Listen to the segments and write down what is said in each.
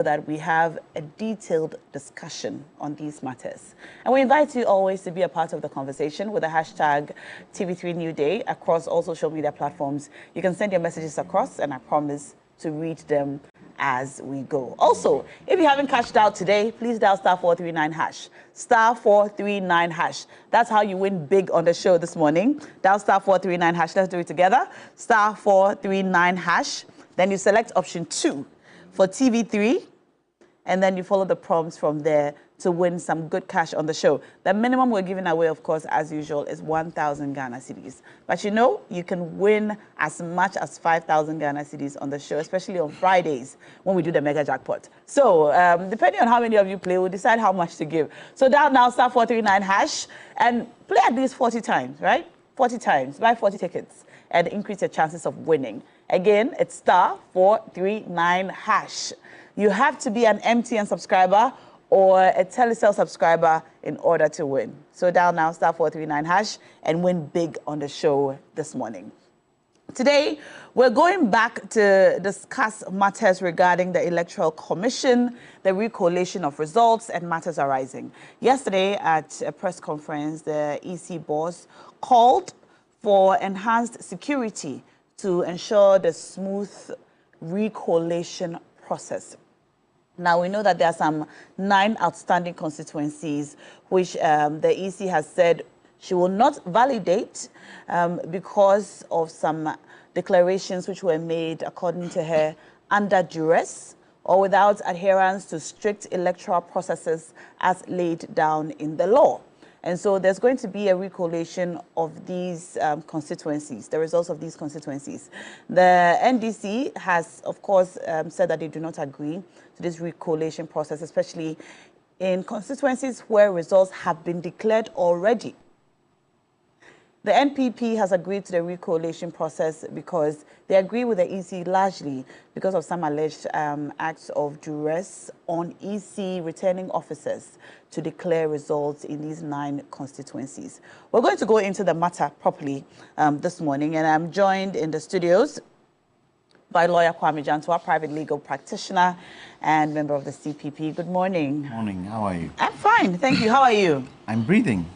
that we have a detailed discussion on these matters. And we invite you always to be a part of the conversation with the hashtag TV3 New Day across all social media platforms. You can send your messages across, and I promise to read them as we go. Also, if you haven't cashed out today, please dial *439#. *439#. That's how you win big on the show this morning. Dial *439#. Let's do it together. *439#. Then you select option 2 for TV3, and then you follow the prompts from there to win some good cash on the show. The minimum we're giving away, of course, as usual, is 1,000 Ghana cedis. But you know, you can win as much as 5,000 Ghana cedis on the show, especially on Fridays when we do the mega jackpot. So, depending on how many of you play, we'll decide how much to give. So dial now *439# and play at least 40 times, right? 40 times, buy 40 tickets and increase your chances of winning. Again, it's *439#. You have to be an MTN subscriber or a Telecel subscriber in order to win. So dial now *439# and win big on the show this morning. Today, we're going back to discuss matters regarding the Electoral Commission, the recollation of results, and matters arising. Yesterday, at a press conference, the EC boss called for enhanced security to ensure the smooth recollation process. Now, we know that there are some 9 outstanding constituencies which the EC has said she will not validate because of some declarations which were made, according to her, under duress or without adherence to strict electoral processes as laid down in the law. And so there's going to be a recollation of these constituencies, the results of these constituencies. The NDC has, of course, said that they do not agree to this recollation process, especially in constituencies where results have been declared already. The NPP has agreed to the recollation process because they agree with the EC largely because of some alleged acts of duress on EC returning officers to declare results in these 9 constituencies. We're going to go into the matter properly this morning, and I'm joined in the studios by lawyer Kwame Jantua, private legal practitioner and member of the CPP. Good morning. Morning. How are you? I'm fine, thank you. How are you? I'm breathing.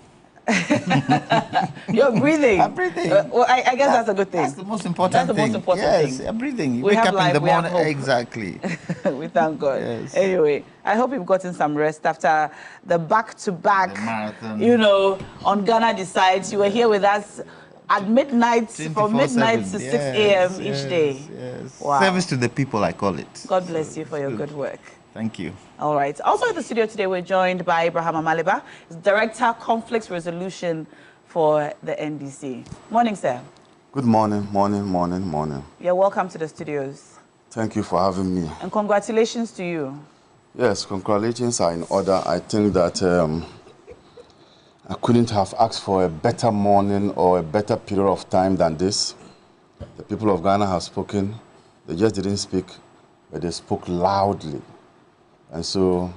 You're breathing. I'm breathing. Well, I guess that's a good thing. That's the most important thing. That's the most important thing. Yes, I'm breathing. You We wake have up life, in the we have morning. hope. Exactly. We thank God. Yes. Anyway, I hope you've gotten some rest after the back-to-back, The marathon. you know, on Ghana Decides. You were here with us at midnight, from midnight to 6 a.m. each day. Yes. Wow. Service to the people, I call it. God bless you for your good work. Thank you. All right. Also in the studio today, we're joined by Abraham Amaliba, Director, Conflicts Resolution for the NDC. Morning, sir. Good morning, morning. You're welcome to the studios. Thank you for having me. And congratulations to you. Yes, congratulations are in order. I think that I couldn't have asked for a better morning or a better period of time than this. The people of Ghana have spoken. They just didn't speak, but they spoke loudly. And so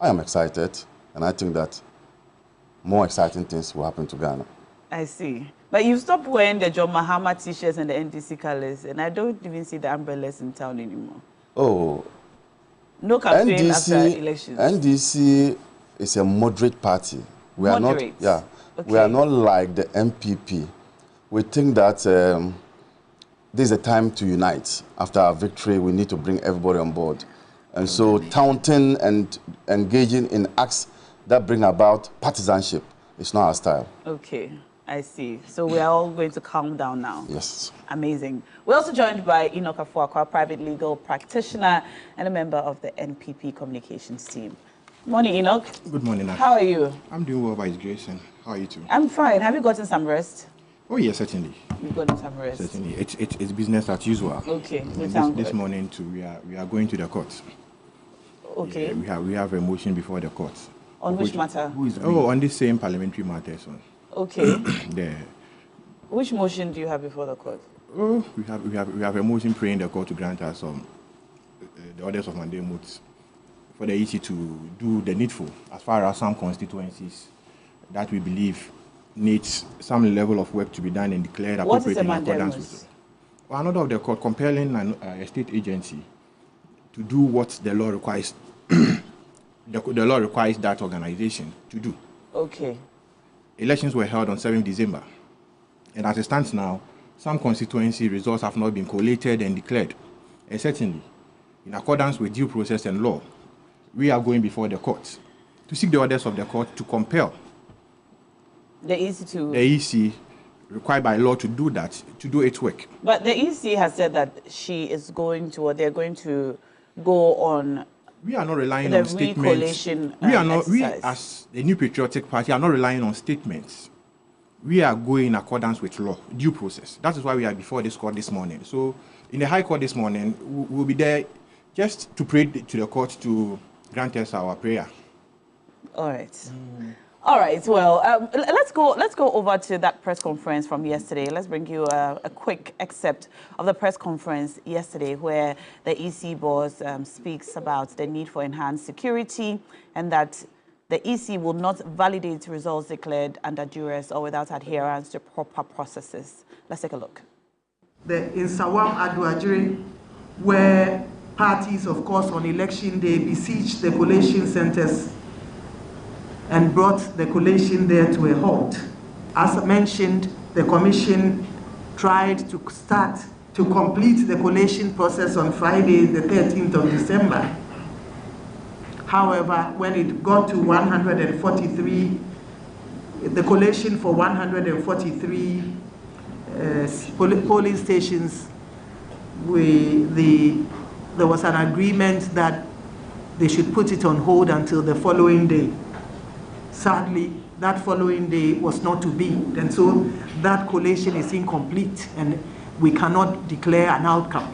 I am excited, and I think that more exciting things will happen to Ghana. I see. But you've stopped wearing the John Mahama t-shirts and the NDC colors, and I don't even see the umbrellas in town anymore. Oh. No campaign after elections. NDC is a moderate party. We Moderate? are not, yeah. Okay. We are not like the MPP. We think that this is a time to unite. After our victory, we need to bring everybody on board. And so taunting and engaging in acts that bring about partisanship is not our style. Okay, I see. So we are all going to calm down now. Yes. Amazing. We're also joined by Enoch Afuakwa, private legal practitioner and a member of the NPP communications team. Morning, Enoch. Good morning, Nat. How are you? I'm doing well by His grace, and how are you too? I'm fine. Have you gotten some rest? Oh yes, certainly. You've gotten some rest. Certainly, it's business as usual. Okay, we And thank this God. morning too, we are going to the court. Okay. Yeah, we have a motion before the court. On which matter? Who is On this same parliamentary matters. Okay. The Which motion do you have before the court? we have a motion praying the court to grant us the orders of mandamus for the EC to do the needful as far as some constituencies that we believe needs some level of work to be done and declared appropriate in accordance with. Another of the court compelling a state agency to do what the law requires. The law requires that organization to do. Okay. Elections were held on 7th December. And as it stands now, some constituency results have not been collated and declared. And certainly, in accordance with due process and law, we are going before the court to seek the orders of the court to compel the EC to... The EC, required by law to do that, to do its work. But the EC has said that she is going to, or they're going to go on... We are not relying the on statements. We as the New Patriotic Party are not relying on statements. We are going in accordance with law, due process. That is why we are before this court this morning. So in the High Court this morning, we'll be there just to pray to the court to grant us our prayer. All right. All right. Well, let's go over to that press conference from yesterday. Let's bring you a quick excerpt of the press conference yesterday, where the EC boss speaks about the need for enhanced security and that the EC will not validate results declared under duress or without adherence to proper processes. Let's take a look. In Sawam Aduajiri, where parties, of course, on election day besieged the collation centers and brought the collation there to a halt. As mentioned, the commission tried to complete the collation process on Friday, the 13th of December. However, when it got to 143, the collation for 143 polling stations, there was an agreement that they should put it on hold until the following day. Sadly, that following day was not to be, and so that collation is incomplete and we cannot declare an outcome.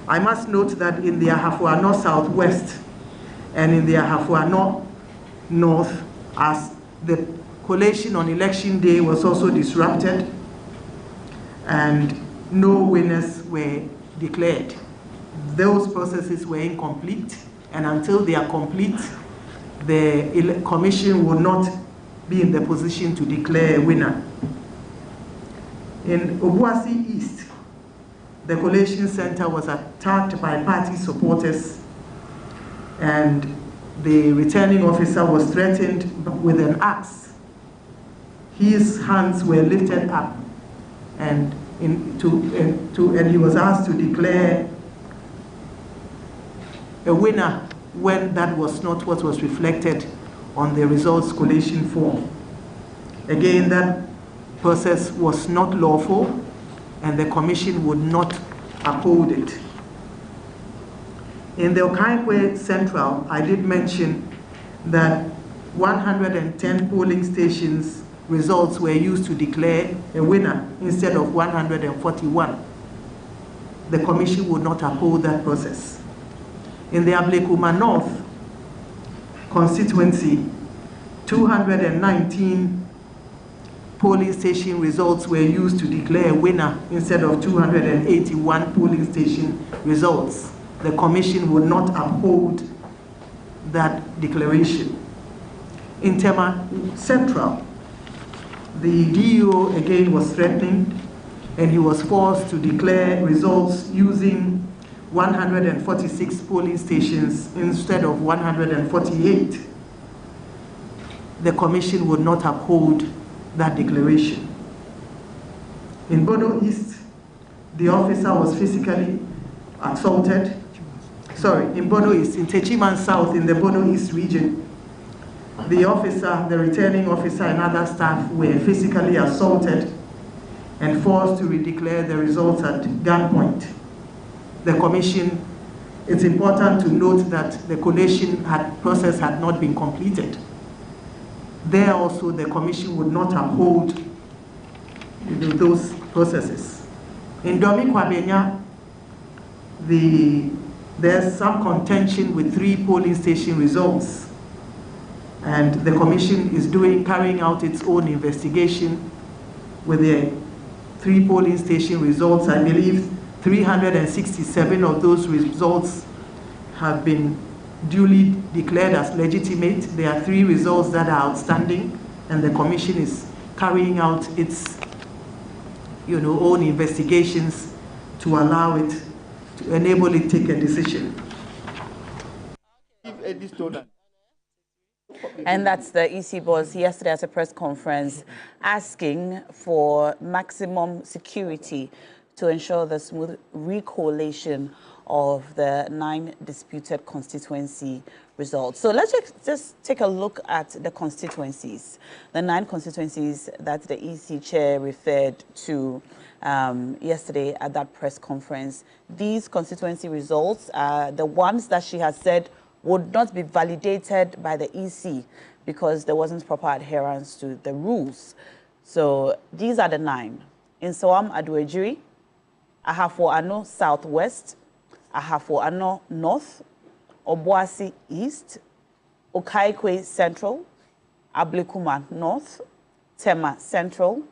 I must note that in the Ahafua North Southwest and in the Ahafua North, as the collation on election day was also disrupted and no winners were declared. Those processes were incomplete, and until they are complete, the commission will not be in the position to declare a winner. In Obuasi East, the collation center was attacked by party supporters, and the returning officer was threatened with an axe. His hands were lifted up, and he was asked to declare a winner when that was not what was reflected on the results collation form. Again, that process was not lawful, and the commission would not uphold it. In the Okaikwe Central, I did mention that 110 polling stations results were used to declare a winner instead of 141. The commission would not uphold that process. In the Ablekuma North constituency, 219 polling station results were used to declare a winner instead of 281 polling station results. The commission would not uphold that declaration. In Tema Central, the DEO again was threatened, and he was forced to declare results using 146 polling stations instead of 148. The commission would not uphold that declaration. In Bono East, the officer was physically assaulted. In Bono East, in Techiman South, in the Bono East region, the officer, the returning officer, and other staff were physically assaulted and forced to redeclare the results at gunpoint. The commission, it's important to note that the collation process had not been completed. There also, the commission would not uphold those processes. In Domi Kwabenya, there's some contention with 3 polling station results, and the commission is carrying out its own investigation with the 3 polling station results. I believe 367 of those results have been duly declared as legitimate. There are 3 results that are outstanding, and the commission is carrying out its own investigations to allow it to enable it take a decision. And that's the EC boss yesterday at a press conference asking for maximum security to ensure the smooth recollation of the 9 disputed constituency results. So let's just take a look at the constituencies, the 9 constituencies that the EC chair referred to yesterday at that press conference. These constituency results are the ones that she has said would not be validated by the EC because there wasn't proper adherence to the rules. So these are the 9. Nsawam Aduejiri, Ahafo Ano Southwest, Ahafo Ano North, Obuasi East, Okaikwe Central, Ablekuma North, Tema Central,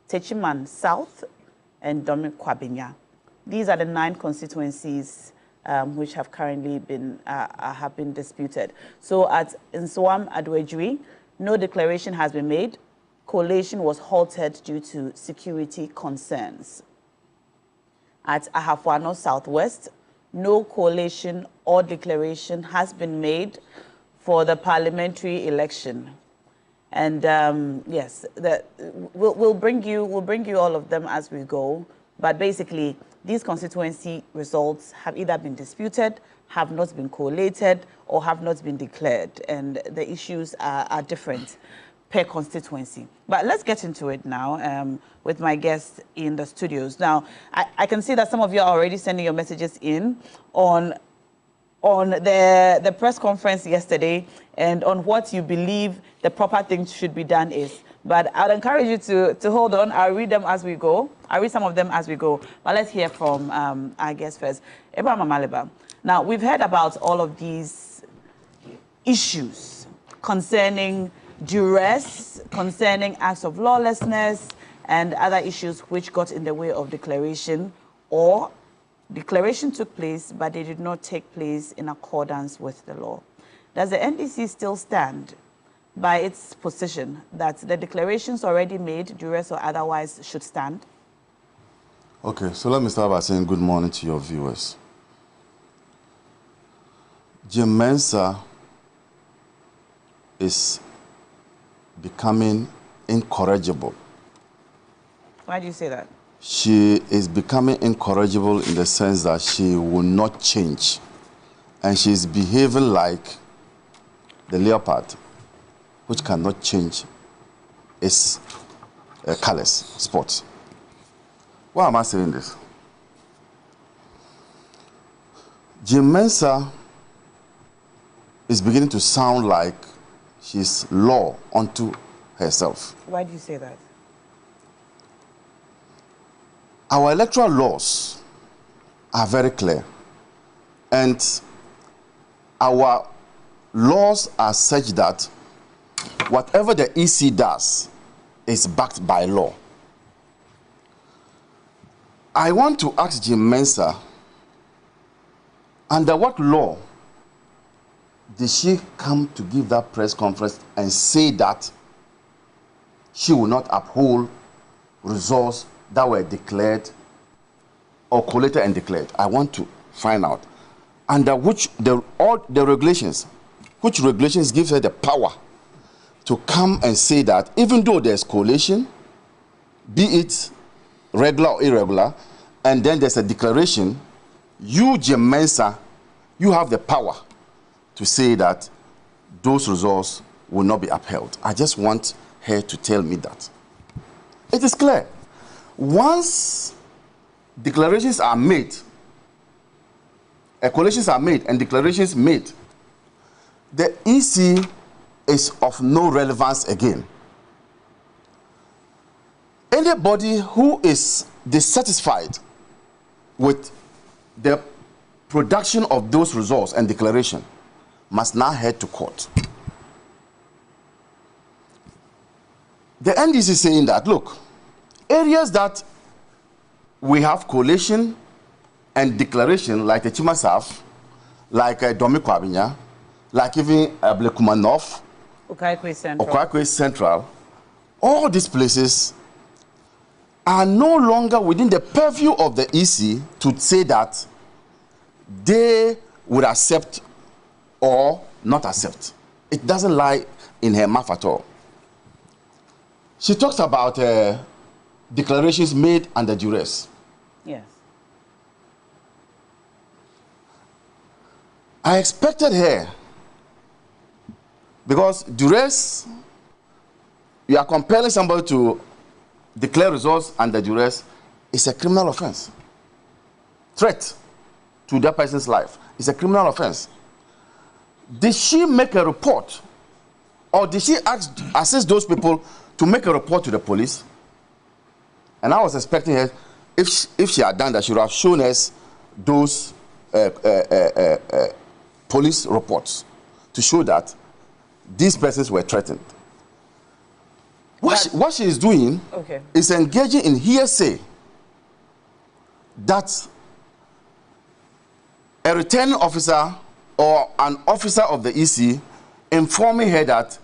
Techiman South, and Domi Kwabinya. These are the 9 constituencies which have currently been disputed. So at Nsawam Aduejiri, no declaration has been made. Collation was halted due to security concerns. At Ahafo Ano Southwest, no collation or declaration has been made for the parliamentary election. And yes, we'll bring you all of them as we go. But basically, these constituency results have either been disputed, have not been collated, or have not been declared. And the issues are different per constituency. But let's get into it now with my guests in the studios. Now, I can see that some of you are already sending your messages in on the press conference yesterday and on what you believe the proper thing should be done is. But I'd encourage you to hold on. I'll read them as we go. I'll read some of them as we go. But let's hear from our guest first. Abraham Amaliba. Now, we've heard about all of these issues concerning duress, concerning acts of lawlessness, and other issues which got in the way of declaration, or declaration took place, but they did not take place in accordance with the law. Does the NDC still stand by its position that the declarations already made, duress or otherwise, should stand? Okay, so let me start by saying good morning to your viewers. Jim Mensah is becoming incorrigible. Why do you say that? She is becoming incorrigible in the sense that she will not change. And she is behaving like the leopard, which cannot change its colors, spots. Why am I saying this? Jim Mensah is beginning to sound like she's law unto herself. Why do you say that? Our electoral laws are very clear, and our laws are such that whatever the EC does is backed by law. I want to ask Jim Mensah, under what law did she come to give that press conference and say that she will not uphold results that were declared or collated and declared? I want to find out under which all the regulations, which regulations gives her the power to come and say that even though there's collation, be it regular or irregular, and then there's a declaration, you, Jim Mensah, you have the power to say that those results will not be upheld. I just want her to tell me that. It is clear. Once declarations are made, collations are made and declarations made, the EC is of no relevance again. Anybody who is dissatisfied with the production of those results and declaration must now head to court. The NDC is saying that, look, areas that we have collation and declaration, like the Chima South, like Domi Kwabinya, like even Ablekuma North, Okaikwe Central, all these places are no longer within the purview of the EC to say that they would accept or not accept. It doesn't lie in her mouth at all. She talks about declarations made under duress. Yes. I expected her, because duress, you are compelling somebody to declare results under duress, is a criminal offense. Threat to that person's life is a criminal offense. Did she make a report, or did she assist those people to make a report to the police? And I was expecting her, if she had done that, she would have shown us those police reports to show that these persons were threatened. What she is doing is engaging in hearsay that a returning officer or an officer of the EC informing her that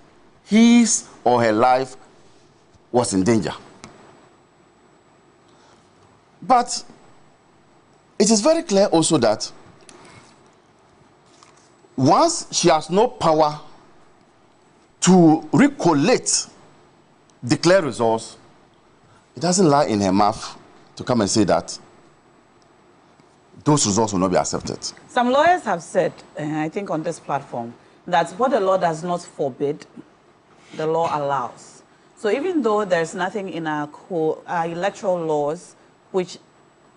his or her life was in danger. But it is very clear also that once she has no power to recollect declare results, it doesn't lie in her mouth to come and say that those results will not be accepted. Some lawyers have said, I think on this platform, that what the law does not forbid, the law allows. So even though there's nothing in our electoral laws which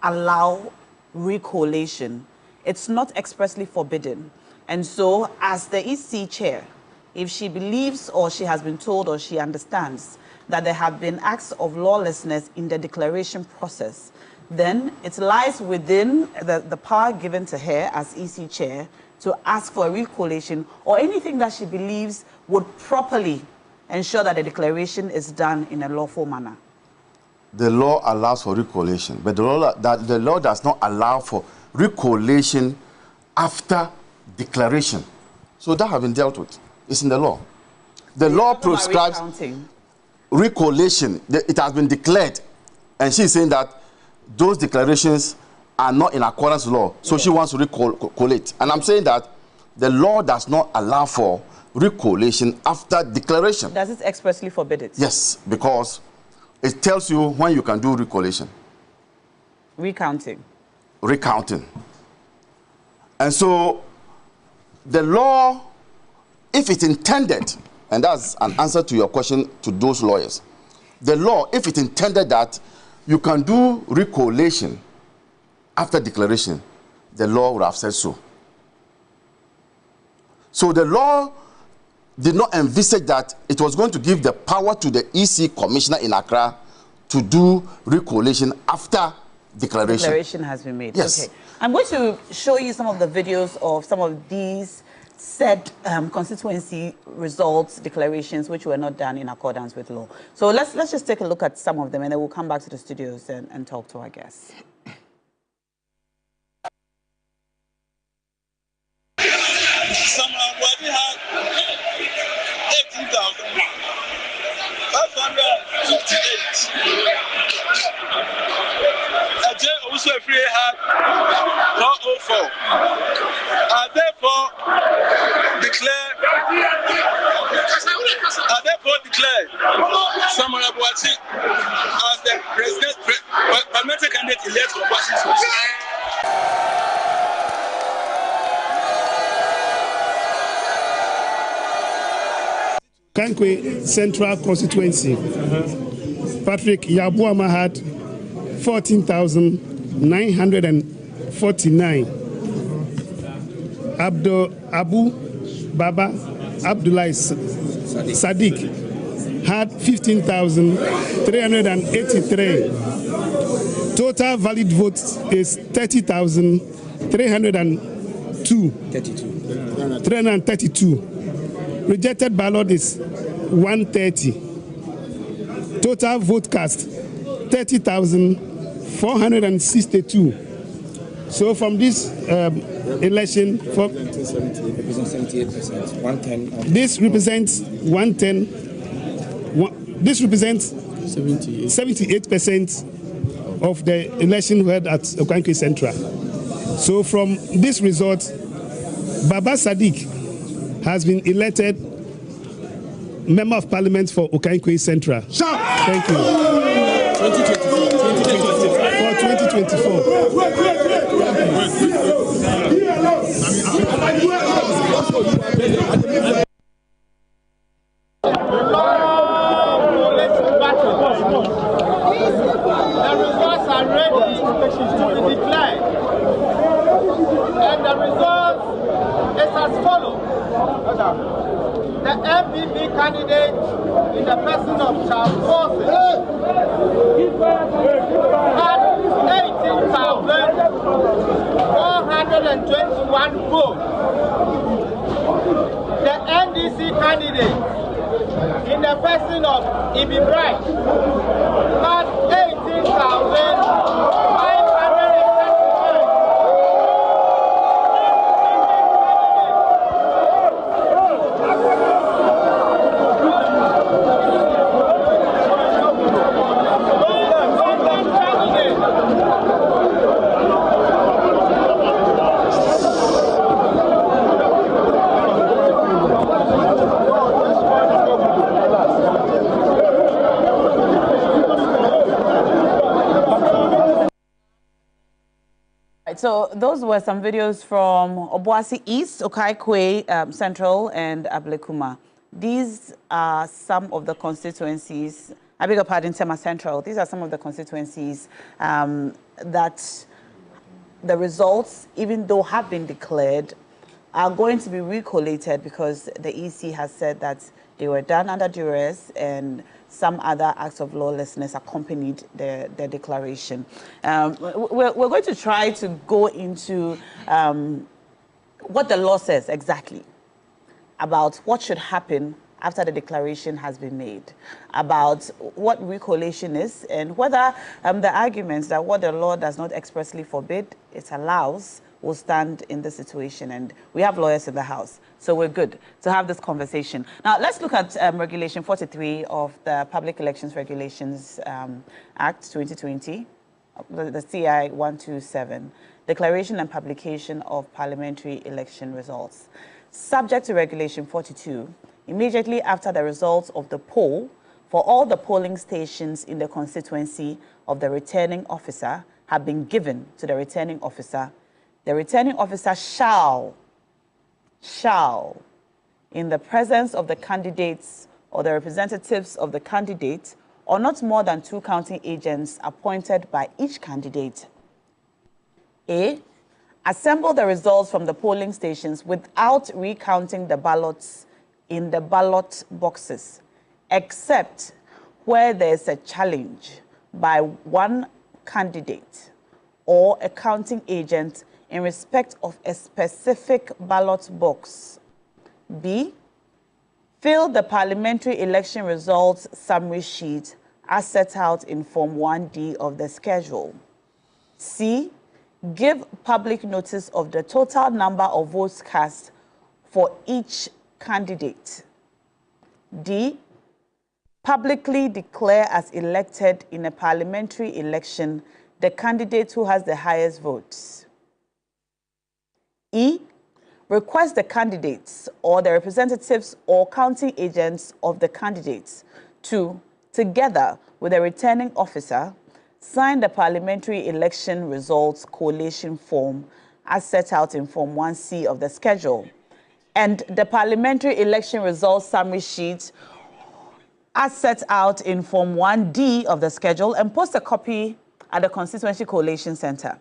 allow recollation, it's not expressly forbidden. And so as the EC chair, if she believes or she has been told or she understands that there have been acts of lawlessness in the declaration process, then it lies within the power given to her as EC chair to ask for a recollation or anything that she believes would properly ensure that the declaration is done in a lawful manner. The law allows for recollation, but the law does not allow for recollation after declaration. So that has been dealt with. It's in the law. The law prescribes recollation. It has been declared, and she's saying that those declarations are not in accordance with law, so she wants to recollate. And I'm saying that the law does not allow for recollation after declaration. Does it expressly forbid it? Yes, because it tells you when you can do recollation. Recounting. Recounting. And so the law, if it intended, and that's an answer to your question to those lawyers, the law, if it intended that you can do recollation after declaration, the law would have said so. So the law did not envisage that it was going to give the power to the EC commissioner in Accra to do recollation after declaration. Declaration has been made. Yes. Okay. I'm going to show you some of the videos of some of these said constituency results declarations which were not done in accordance with law. So let's just take a look at some of them, and then we'll come back to the studios and talk to our guests. Somehow we had 18,558. Ajay also had 404. I therefore declare Samuel Abuati as the parliamentary candidate elect for Washington. Kankwe Central Constituency. Patrick Yabuama had 14,949. Abu Baba Abdullah Sadiq had 15,383. Total valid votes is 332. Rejected ballot is 130. Total vote cast 30,462. So from this election, this represents 78% of the election held at Okankwe Central. So from this result, Baba Sadiq has been elected Member of Parliament for Okankwe Central. Thank you. 2024. The results are ready to be declared. And the result is as follows. The MPP candidate in the person of Charles Forces had 18,421 votes. The NDC candidate in the person of Ibi Bright had 18,539. So those were some videos from Obuasi East, Okaikwe Central, and Ablekuma. These are some of the constituencies, I beg your pardon, Tema Central. These are some of the constituencies that the results, even though have been declared, are going to be recollated because the EC has said that they were done under duress and some other acts of lawlessness accompanied the declaration. We're going to try to go into what the law says exactly about what should happen after the declaration has been made, about what recollation is, and whether the arguments that what the law does not expressly forbid, it allows, will stand in this situation. And we have lawyers in the House, so we're good to have this conversation. Now, let's look at Regulation 43 of the Public Elections Regulations Act 2020, the CI 127, Declaration and Publication of Parliamentary Election Results. Subject to Regulation 42, immediately after the results of the poll for all the polling stations in the constituency of the returning officer have been given to the returning officer shall, in the presence of the candidates or the representatives of the candidate, or not more than 2 counting agents appointed by each candidate, A, assemble the results from the polling stations without recounting the ballots in the ballot boxes, except where there is a challenge by one candidate or a counting agent in respect of a specific ballot box. B, fill the parliamentary election results summary sheet as set out in Form 1D of the schedule. C, give public notice of the total number of votes cast for each candidate. D, publicly declare as elected in a parliamentary election the candidate who has the highest votes. E, request the candidates or the representatives or counting agents of the candidates to, together with the returning officer, sign the parliamentary election results collation form as set out in Form 1C of the schedule, and the parliamentary election results summary sheet as set out in Form 1D of the schedule, and post a copy at the Constituency Collation Center.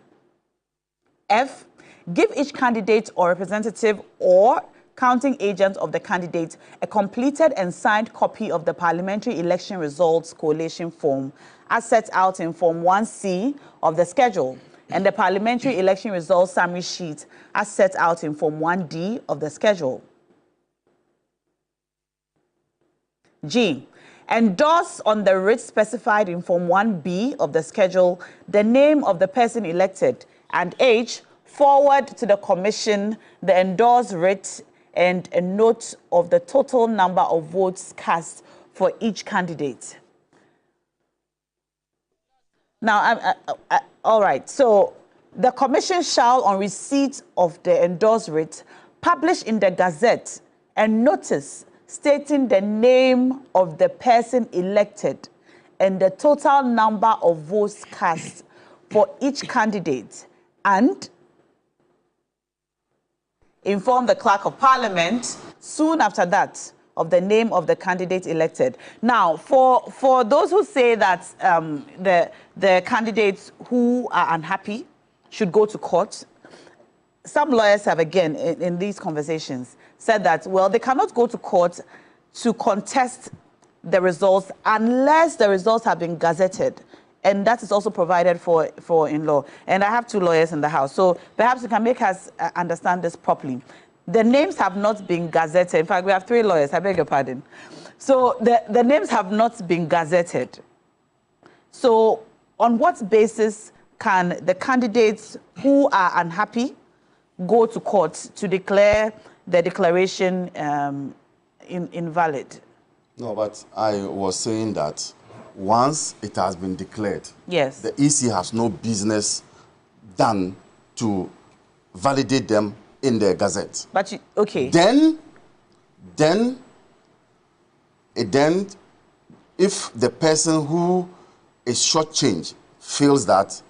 F, give each candidate or representative or counting agent of the candidate a completed and signed copy of the parliamentary election results collation form as set out in Form 1C of the schedule, and the parliamentary election results summary sheet as set out in Form 1D of the schedule. G, endorse on the writ specified in Form 1B of the schedule the name of the person elected, and H, forward to the Commission the endorsed writ and a note of the total number of votes cast for each candidate. Now, all right, so The commission shall, on receipt of the endorsed writ, publish in the Gazette a notice stating the name of the person elected and the total number of votes cast for each candidate, and inform the Clerk of Parliament soon after that of the name of the candidate elected. Now, for those who say that the candidates who are unhappy should go to court, some lawyers have, again, in these conversations, said that, well, they cannot go to court to contest the results unless the results have been gazetted. And that is also provided for in law. And I have two lawyers in the House, so perhaps you can make us understand this properly. The names have not been gazetted. In fact, we have three lawyers, I beg your pardon. So the names have not been gazetted. So on what basis can the candidates who are unhappy go to court to declare the declaration invalid? No, but I was saying that once it has been declared, yes, the EC has no business done to validate them in the Gazette. But okay. Then, if the person who is shortchanged feels that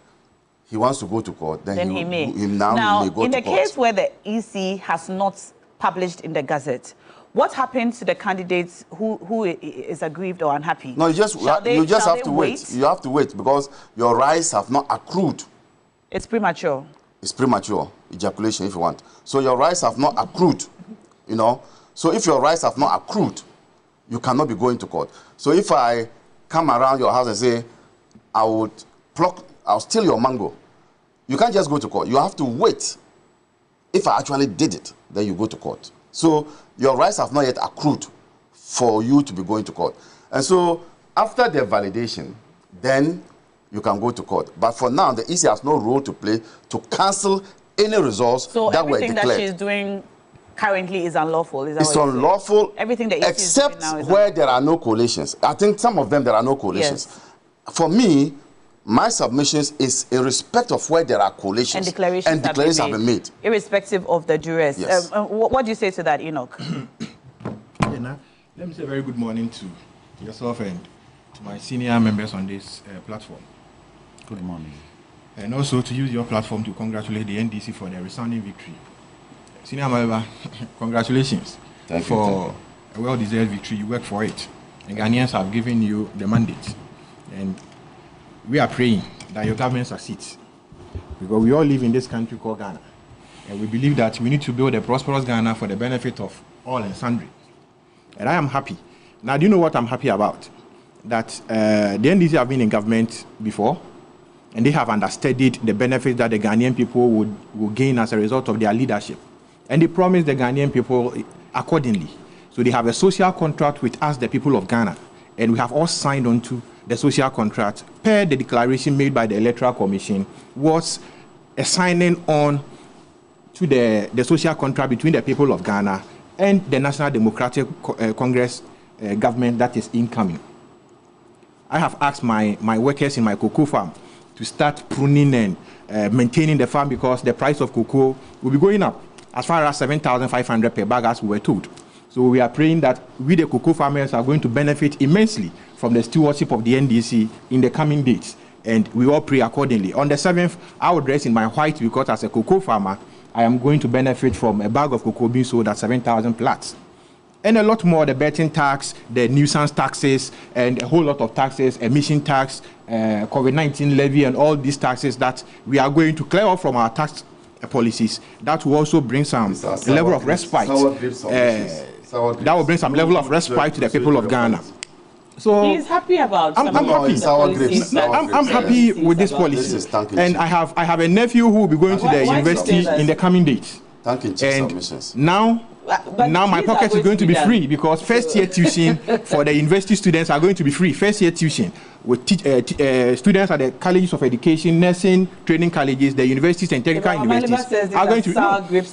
he wants to go to court, then he may. Now, in the case where the EC has not published in the Gazette, what happens to the candidates who is aggrieved or unhappy? No, you just have to wait. You have to wait because your rights have not accrued. It's premature. It's premature ejaculation, if you want. So your rights have not accrued, you know. So if your rights have not accrued, you cannot be going to court. So if I come around your house and say, I'll steal your mango, you can't just go to court. You have to wait. If I actually did it, then you go to court. So your rights have not yet accrued for you to be going to court. And so after the validation, then you can go to court. But for now, the EC has no role to play to cancel any results that were declared. So everything that she's doing currently is unlawful? Is that it's unlawful, everything the EC except is doing now is where there are no coalitions. I think some of them there are no coalitions. Yes. For me, my submissions is in respect of where there are coalitions. And declarations have been made. Irrespective of the duress. Yes. What do you say to that, Enoch? Let me say a very good morning to yourself and to my senior members on this platform. Good morning. And also to use your platform to congratulate the NDC for their resounding victory. Senior member, congratulations for a well-deserved victory. You worked for it. And Ghanaians have given you the mandate. And we are praying that your government succeeds. Because we all live in this country called Ghana. And we believe that we need to build a prosperous Ghana for the benefit of all and sundry. And I am happy. Now, do you know what I'm happy about? That the NDC have been in government before, and they have understudied the benefits that the Ghanaian people would gain as a result of their leadership. And they promised the Ghanaian people accordingly. So they have a social contract with us, the people of Ghana. And we have all signed on to the social contract per the declaration made by the Electoral Commission was a signing on to the social contract between the people of Ghana and the National Democratic Congress government that is incoming. I have asked my workers in my cocoa farm to start pruning and maintaining the farm because the price of cocoa will be going up as far as 7,500 per bag as we were told. So we are praying that we, the cocoa farmers, are going to benefit immensely from the stewardship of the NDC in the coming days. And we all pray accordingly. On the 7th, I will dress in my white because as a cocoa farmer, I am going to benefit from a bag of cocoa being sold at 7,000 plats. And a lot more, the betting tax, the nuisance taxes, and a whole lot of taxes, emission tax, COVID-19 levy, and all these taxes that we are going to clear off from our tax policies. That will also bring some level of respite. That will bring some level of respite to the people of Ghana. So he's happy about. I'm happy with this policy, and I have a nephew who will be going to the university in the coming days. And now my pocket is going to be free because first year tuition for the university students are going to be free. First year tuition with students at the colleges of education, nursing, training colleges, the universities and technical universities are going to.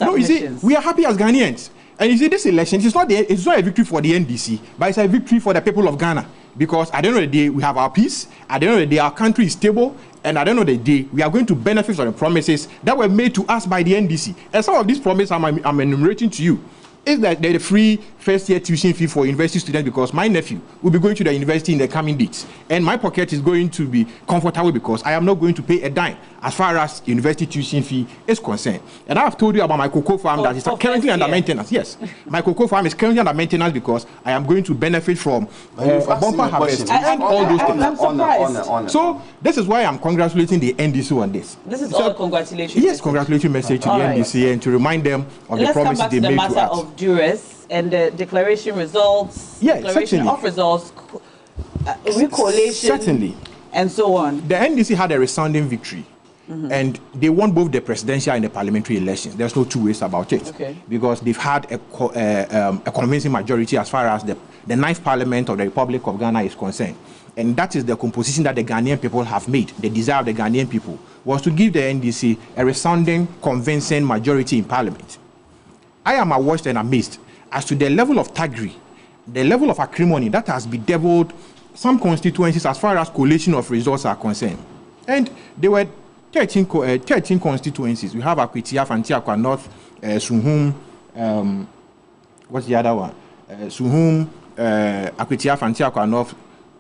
No, you see, we are happy as Ghanaians. And you see, this election, it's not a victory for the NDC, but it's a victory for the people of Ghana. Because at the end of the day, we have our peace. At the end of the day, our country is stable. And at the end of the day, we are going to benefit from the promises that were made to us by the NDC. And some of these promises I'm enumerating to you is that there's a free first-year tuition fee for university students, because my nephew will be going to the university in the coming days. And my pocket is going to be comfortable because I am not going to pay a dime as far as university tuition fee is concerned. And I have told you about my cocoa farm that is currently under maintenance. Yes, my cocoa farm is currently under maintenance because I am going to benefit from a bumper harvest and all those things. So this is why I'm congratulating the NDC on this. This is all a congratulations. Yes, congratulations message to the NDC and to remind them of the promises they made to us. Let's come back to the matter of duress and the declaration results, declaration of results, recollation, and so on. The NDC had a resounding victory, and they won both the presidential and the parliamentary elections. There's no two ways about it, because they've had a convincing majority as far as the 9th Parliament of the Republic of Ghana is concerned. And that is the composition that the Ghanaian people have made. The desire of the Ghanaian people was to give the NDC a resounding, convincing majority in Parliament. I am awash and amazed as to the level of thuggery, the level of acrimony that has bedeviled some constituencies as far as collation of results are concerned. And there were 13 constituencies. We have Akwitia, Fantiakwa North, Suhum, what's the other one? Suhum, Akwitia, Fantiakwa North.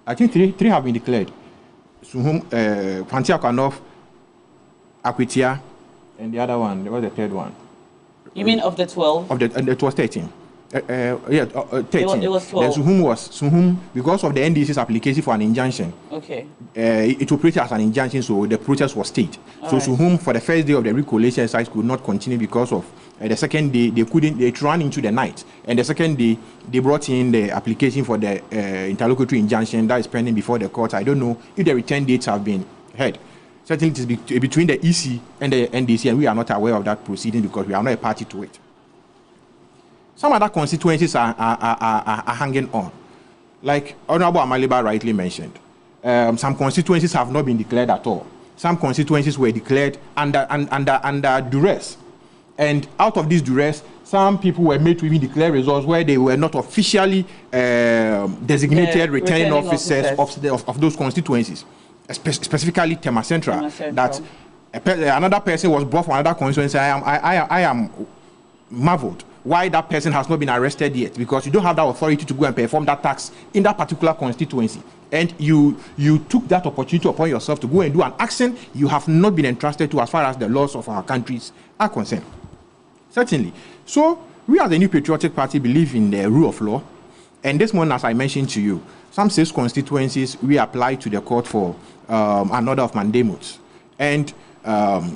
I think three have been declared. Suhum, Fantiakwa North, Akwitia, and the other one, what was the third one? You mean of the 12? It was 13. 13. It was 12. Then Suhum, because of the NDC's application for an injunction. Okay. It operated as an injunction, so the protest was stayed. So Suhum, for the first day of the recollation exercise, could not continue because of the second day they ran into the night, and the second day they brought in the application for the interlocutory injunction that is pending before the court. I don't know if the return dates have been heard. Certainly, it is between the EC and the NDC, and we are not aware of that proceeding because we are not a party to it. Some other constituencies are hanging on. Like Honorable Amaliba rightly mentioned, some constituencies have not been declared at all. Some constituencies were declared under duress. And out of this duress, some people were made to even declare results where they were not officially designated returning officers of those constituencies. Specifically Tema Central, that another person was brought from another constituency. I am marveled why that person has not been arrested yet, because you don't have that authority to go and perform that task in that particular constituency. And you took that opportunity upon yourself to go and do an action you have not been entrusted to as far as the laws of our countries are concerned. Certainly. So we as the New Patriotic Party believe in the rule of law. And this morning, as I mentioned to you, some 6 constituencies we applied to the court for an order of mandamus, and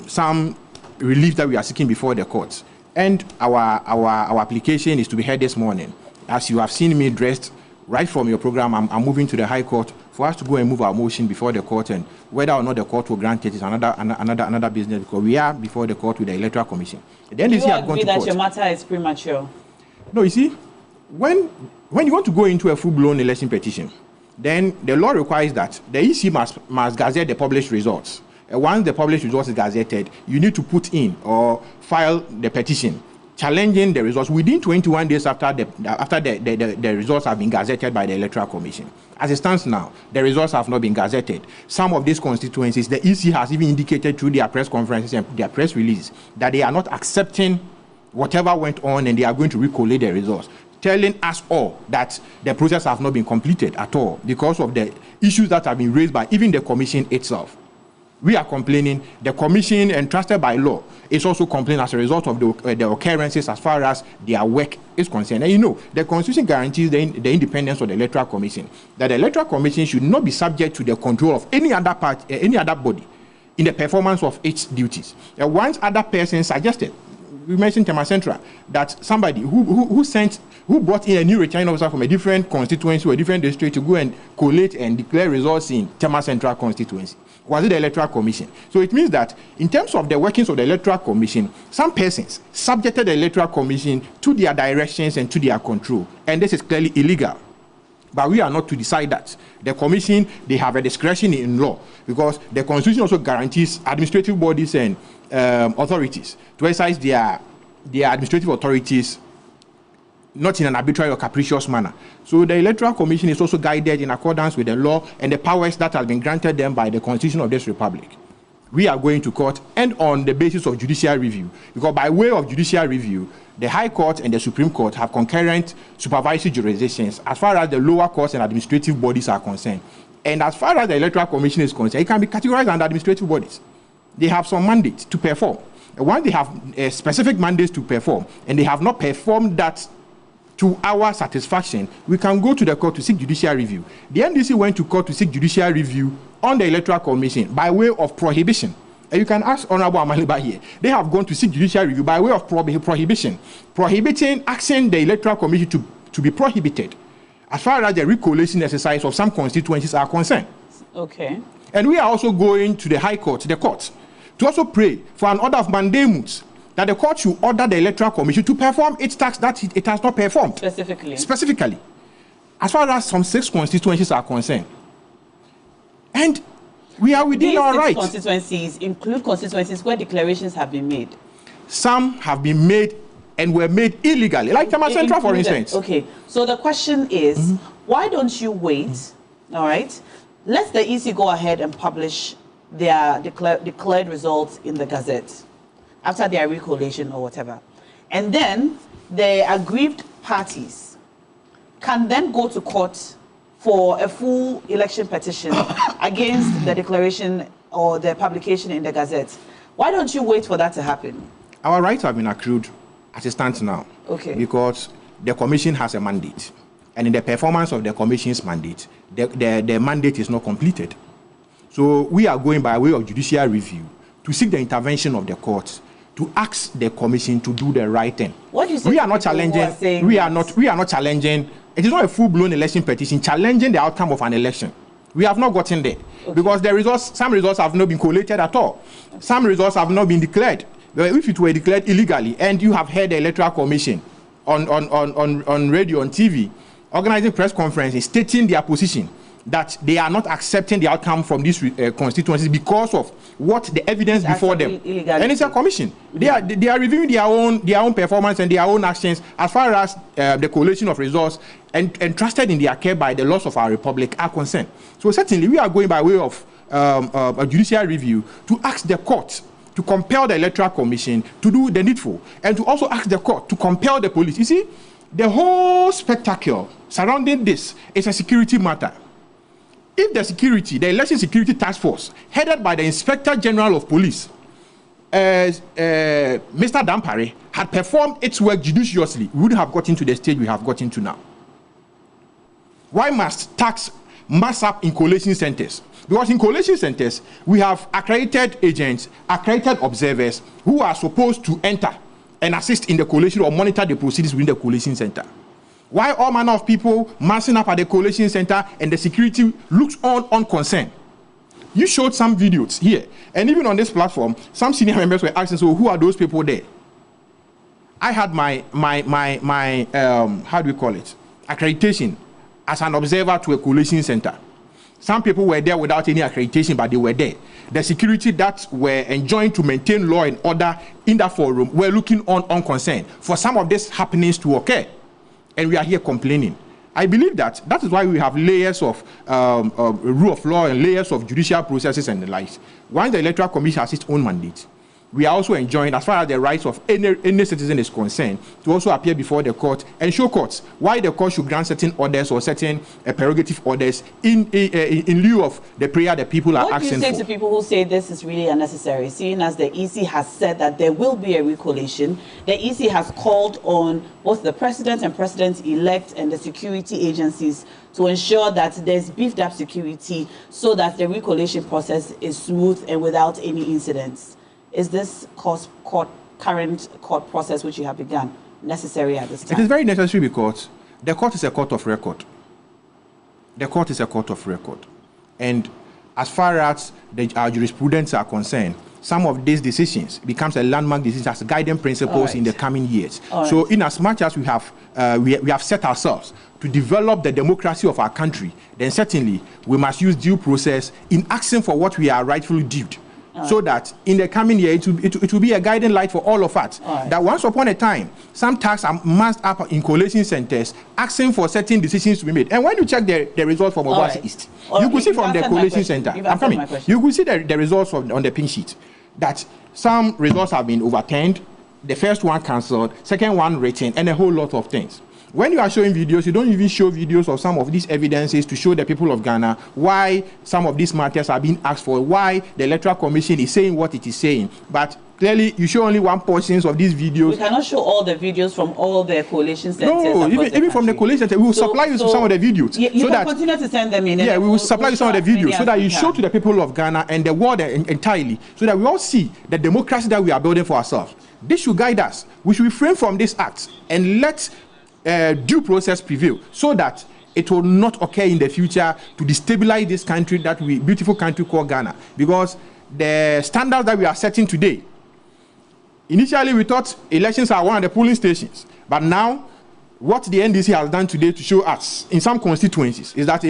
some relief that we are seeking before the courts. And our application is to be heard this morning. As you have seen me dressed right from your program, I'm moving to the High Court for us to go and move our motion before the court, and whether or not the court will grant it is another business, because we are before the court with the Electoral Commission. Then do you agree that your matter is premature? No, you see, when you want to go into a full-blown election petition, then the law requires that the EC must gazette the published results. Once the published results is gazetted, you need to put in or file the petition challenging the results within 21 days after the results have been gazetted by the Electoral Commission. As it stands now, the results have not been gazetted. Some of these constituencies, the EC has even indicated through their press conferences and their press releases that they are not accepting whatever went on and they are going to recollate the results, telling us all that the process has not been completed at all because of the issues that have been raised by even the Commission itself. We are complaining. The Commission, entrusted by law, is also complaining as a result of the occurrences as far as their work is concerned. And you know, the Constitution guarantees the independence of the Electoral Commission, that the Electoral Commission should not be subject to the control of any other body in the performance of its duties. Once other persons suggested, we mentioned Tema Central, that somebody who brought in a new returning officer from a different constituency or a different district to go and collate and declare results in Tema Central constituency. Was it the Electoral Commission? So it means that in terms of the workings of the Electoral Commission, some persons subjected the Electoral Commission to their directions and to their control, and this is clearly illegal. But we are not to decide that. The Commission, they have a discretion in law, because the Constitution also guarantees administrative bodies and authorities to exercise their administrative authorities not in an arbitrary or capricious manner. So the Electoral Commission is also guided in accordance with the law and the powers that have been granted them by the Constitution of this Republic. We are going to court and on the basis of judicial review, because by way of judicial review, the High Court and the Supreme Court have concurrent supervisory jurisdictions as far as the lower courts and administrative bodies are concerned. And as far as the Electoral Commission is concerned, it can be categorized under administrative bodies. They have some mandate to perform. And once they have specific mandates to perform, and they have not performed that to our satisfaction, we can go to the court to seek judicial review. The NDC went to court to seek judicial review on the Electoral Commission by way of prohibition. And you can ask Honorable Amaliba here. They have gone to seek judicial review by way of prohibition, asking the Electoral Commission to be prohibited as far as the recollation exercise of some constituencies are concerned. Okay. And we are also going to the High Court, the court, to also pray for an order of mandamus that the court should order the Electoral Commission to perform its task that it has not performed. Specifically. As far as some 6 constituencies are concerned. And we are within our rights. These 6 constituencies include constituencies where declarations have been made. Some have been made and were made illegally, like Tema Central, for instance. Okay, so the question is, why don't you wait, all right? Let the EC go ahead and publish their declared results in the Gazette after their recollation or whatever. And then the aggrieved parties can then go to court for a full election petition against the declaration or the publication in the Gazette. Why don't you wait for that to happen? Our rights have been accrued as it stands now. Okay. Because the commission has a mandate. And in the performance of the commission's mandate, the mandate is not completed. So we are going by way of judicial review to seek the intervention of the court to ask the commission to do the right thing. What do you say? We are not challenging. We are not challenging. It is not a full-blown election petition challenging the outcome of an election. We have not gotten there because the results, some results have not been collated at all. Some results have not been declared. If it were declared illegally, and you have heard the Electoral Commission on radio, on TV, organizing press conferences, stating their position that they are not accepting the outcome from these constituencies because of what the evidence before them. And it's a commission. They are reviewing their own performance and their own actions as far as the collation of results and trusted in their care by the laws of our republic are concerned. So certainly we are going by way of a judicial review to ask the court to compel the Electoral Commission to do the needful and to also ask the court to compel the police. You see, the whole spectacle surrounding this is a security matter. If the Election Security Task Force, headed by the Inspector General of Police, Mr. Dampare, had performed its work judiciously, we would have gotten to the stage we have gotten to now. Why must tax mass up in collation centers? Because in collation centers, we have accredited agents, accredited observers who are supposed to enter and assist in the collation or monitor the proceedings within the collation center. Why all manner of people massing up at the collation center and the security looks on unconcerned? You showed some videos here, and even on this platform, some senior members were asking, so who are those people there? I had my how do we call it, accreditation as an observer to a collation center. Some people were there without any accreditation, but they were there. The security that were enjoined to maintain law and order in that forum were looking on unconcerned for some of these happenings to occur. And we are here complaining. I believe that is why we have layers of rule of law and layers of judicial processes and the likes. Once the Electoral Commission has its own mandate, we are also enjoined, as far as the rights of any citizen is concerned, to also appear before the court and show courts why the court should grant certain orders or certain prerogative orders in lieu of the prayer the people are asking for. What do you say to people who say this is really unnecessary, seeing as the EC has said that there will be a recollation? The EC has called on both the president and president-elect and the security agencies to ensure that there's beefed up security so that the recollation process is smooth and without any incidents. Is this current court process which you have begun necessary at this time? It is very necessary because the court is a court of record. The court is a court of record. And as far as our jurisprudence are concerned, some of these decisions becomes a landmark decision as guiding principles in the coming years. So in as much as we have set ourselves to develop the democracy of our country, then certainly we must use due process in asking for what we are rightfully due so that in the coming year it will be a guiding light for all of us. That once upon a time, some tasks are massed up in collation centers asking for certain decisions to be made. And when you check the results from Obuasi East, you could see from the collation center, I'm coming, you could see the results on the pin sheet that some results have been overturned, the first one cancelled, second one written, and a whole lot of things. When you are showing videos, you don't even show videos of some of these evidences to show the people of Ghana why some of these matters are being asked for, why the Electoral Commission is saying what it is saying. But clearly, you show only one portion of these videos. We cannot show all the videos from all the coalition centers. No, even from the coalition centers, we will supply you some of the videos. You so can continue to send them in. Yeah, we will supply you some of the videos so that you show to the people of Ghana and the world entirely, so that we all see the democracy that we are building for ourselves. This should guide us. We should refrain from this act and let due process prevail, so that it will not occur in the future to destabilize this country, beautiful country called Ghana. Because the standards that we are setting today, initially we thought elections are one of the polling stations, but now what the NDC has done today to show us in some constituencies is that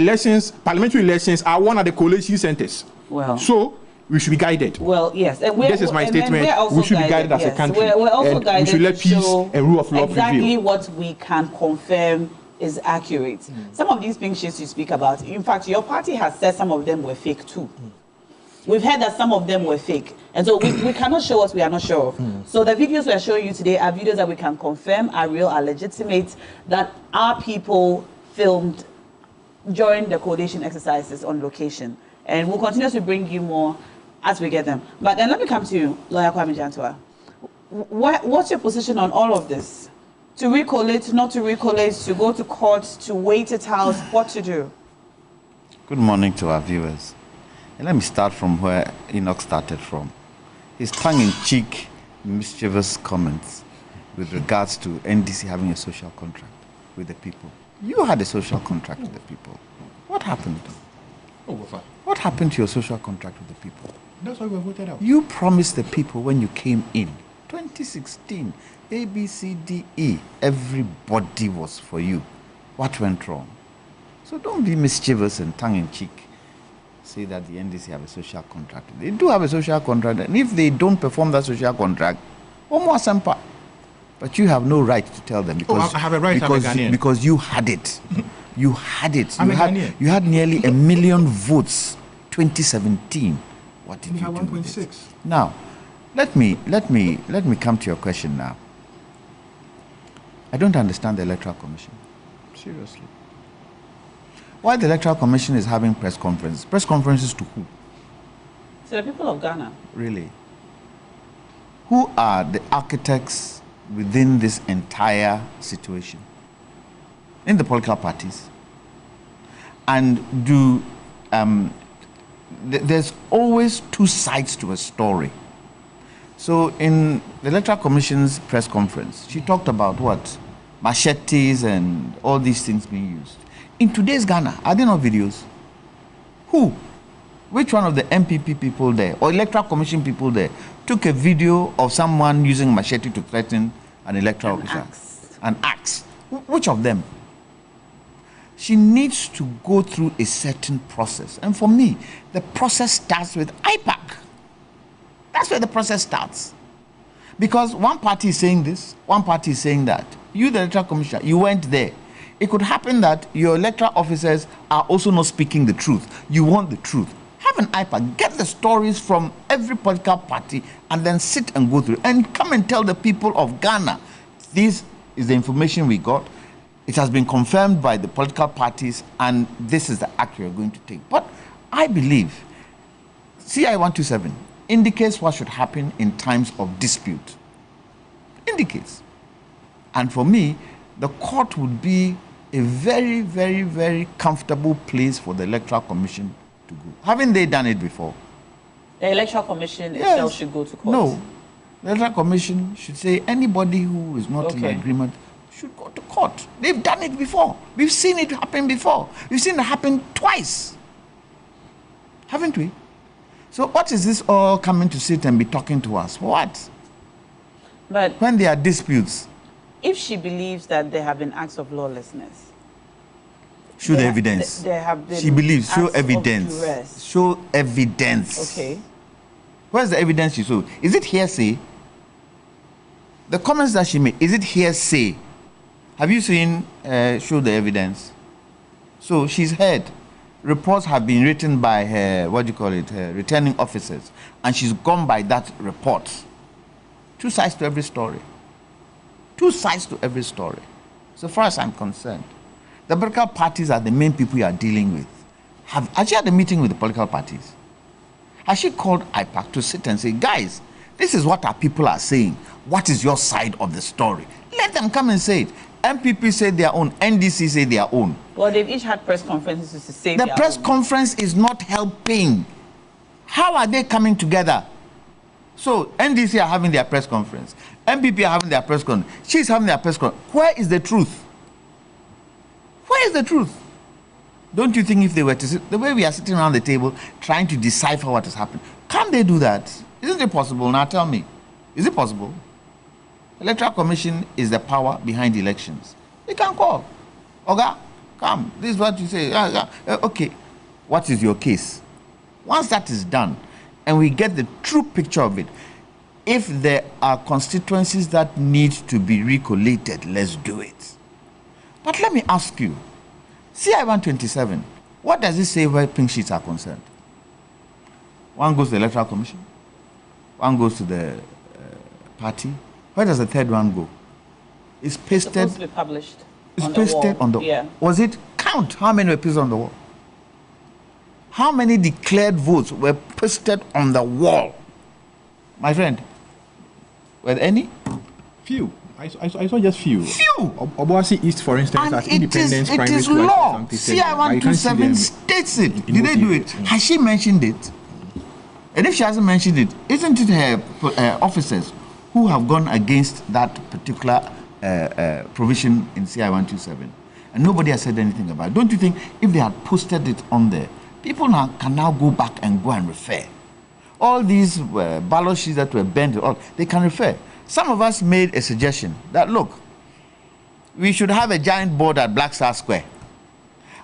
parliamentary elections are one of the collation centers. Well, so we should be guided. Well, yes. And this is my statement. We should be guided as a country. We're also guided. We should let peace and rule of law exactly prevail. what we can confirm is accurate. Some of these pink sheets you speak about, in fact, your party has said some of them were fake too. We've heard that some of them were fake. And so we cannot show what we are not sure of. So the videos we are showing you today are videos that we can confirm are real, are legitimate, that our people filmed during the coalition exercises on location. And we'll continue to bring you more as we get them. But then let me come to you, Lawyer Kwame Jantua. What's your position on all of this? To recollate, not to recollate, to go to court, to wait it out, what to do? Good morning to our viewers. And let me start from where Enoch started from. His tongue-in-cheek, mischievous comments with regards to NDC having a social contract with the people. You had a social contract with the people. What happened? What happened to your social contract with the people? That's why we voted out. You promised the people when you came in, 2016, A, B, C, D, E, everybody was for you. What went wrong? So don't be mischievous and tongue-in-cheek. Say that the NDC have a social contract. They do have a social contract, and if they don't perform that social contract, more sempa. But you have no right to tell them because I have a right. Because you had it. You had it. You had nearly 1 million votes, 2017. What did you do? 1.6. Now, let me come to your question now. I don't understand the Electoral Commission. Seriously. Why the Electoral Commission is having press conferences? Press conferences to who? To the people of Ghana. Really? Who are the architects within this entire situation? In the political parties. And there's always two sides to a story. So in the Electoral Commission's press conference, she talked about what? Machetes and all these things being used. In today's Ghana, are there no videos? Who? Which one of the MPP people there or Electoral Commission people there took a video of someone using machete to threaten an electoral official? An axe. Which of them? She needs to go through a certain process. And for me, the process starts with IPAC. That's where the process starts. Because one party is saying this, one party is saying that. You, the Electoral Commissioner, you went there. It could happen that your electoral officers are also not speaking the truth. You want the truth. Have an IPAC, get the stories from every political party, and then sit and go through and come and tell the people of Ghana, this is the information we got. It has been confirmed by the political parties, and this is the act we are going to take. But I believe CI 127 indicates what should happen in times of dispute. Indicates. And for me, the court would be a very, very, very comfortable place for the Electoral Commission to go. Haven't they done it before? The Electoral Commission itself should go to court. No. The Electoral Commission should say anybody who is not in agreement should go to court. They've done it before. We've seen it happen before. We've seen it happen twice. Haven't we? So what is this all coming to sit and be talking to us? For what? But when there are disputes. If she believes that there have been acts of lawlessness. Show the evidence. There have been. She believes. Show evidence. Show evidence. Okay. Where's the evidence she showed? Is it hearsay? The comments that she made, is it hearsay? Have you seen show the evidence? So she's heard. Reports have been written by her, her returning officers, and she's gone by that report. Two sides to every story. Two sides to every story. So far as I'm concerned, the political parties are the main people you are dealing with. Has she had a meeting with the political parties? Has she called IPAC to sit and say, guys, this is what our people are saying. What is your side of the story? Let them come and say it. MPP say their own, NDC say their own. Well, they've each had press conferences to say the press conference is not helping. How are they coming together? So NDC are having their press conference. MPP are having their press conference. She's having their press conference. Where is the truth? Where is the truth? Don't you think if they were to sit, the way we are sitting around the table trying to decipher what has happened, can't they do that? Isn't it possible? Now tell me, is it possible? Electoral Commission is the power behind elections. They can call. Oga, come. This is what you say. Okay. What is your case? Once that is done, and we get the true picture of it, if there are constituencies that need to be recollated, let's do it. But let me ask you, CI 127, what does it say where pink sheets are concerned? One goes to the Electoral Commission, one goes to the party. Where does the third one go? It's pasted. It's supposed to be published. It's pasted on the wall. Yeah. Was it? Count how many were pasted on the wall. How many declared votes were pasted on the wall? My friend, were there any? Few. I saw just few. Few. Obuasi East, for instance, and as independent it is law. CI 127 states it. Did they do it? Has she mentioned it? And if she hasn't mentioned it, isn't it her officers who have gone against that particular provision in CI 127? And nobody has said anything about it. Don't you think if they had posted it on there, people can now go back and go and refer? All these ballot sheets that were bent, they can refer. Some of us made a suggestion that, look, we should have a giant board at Black Star Square.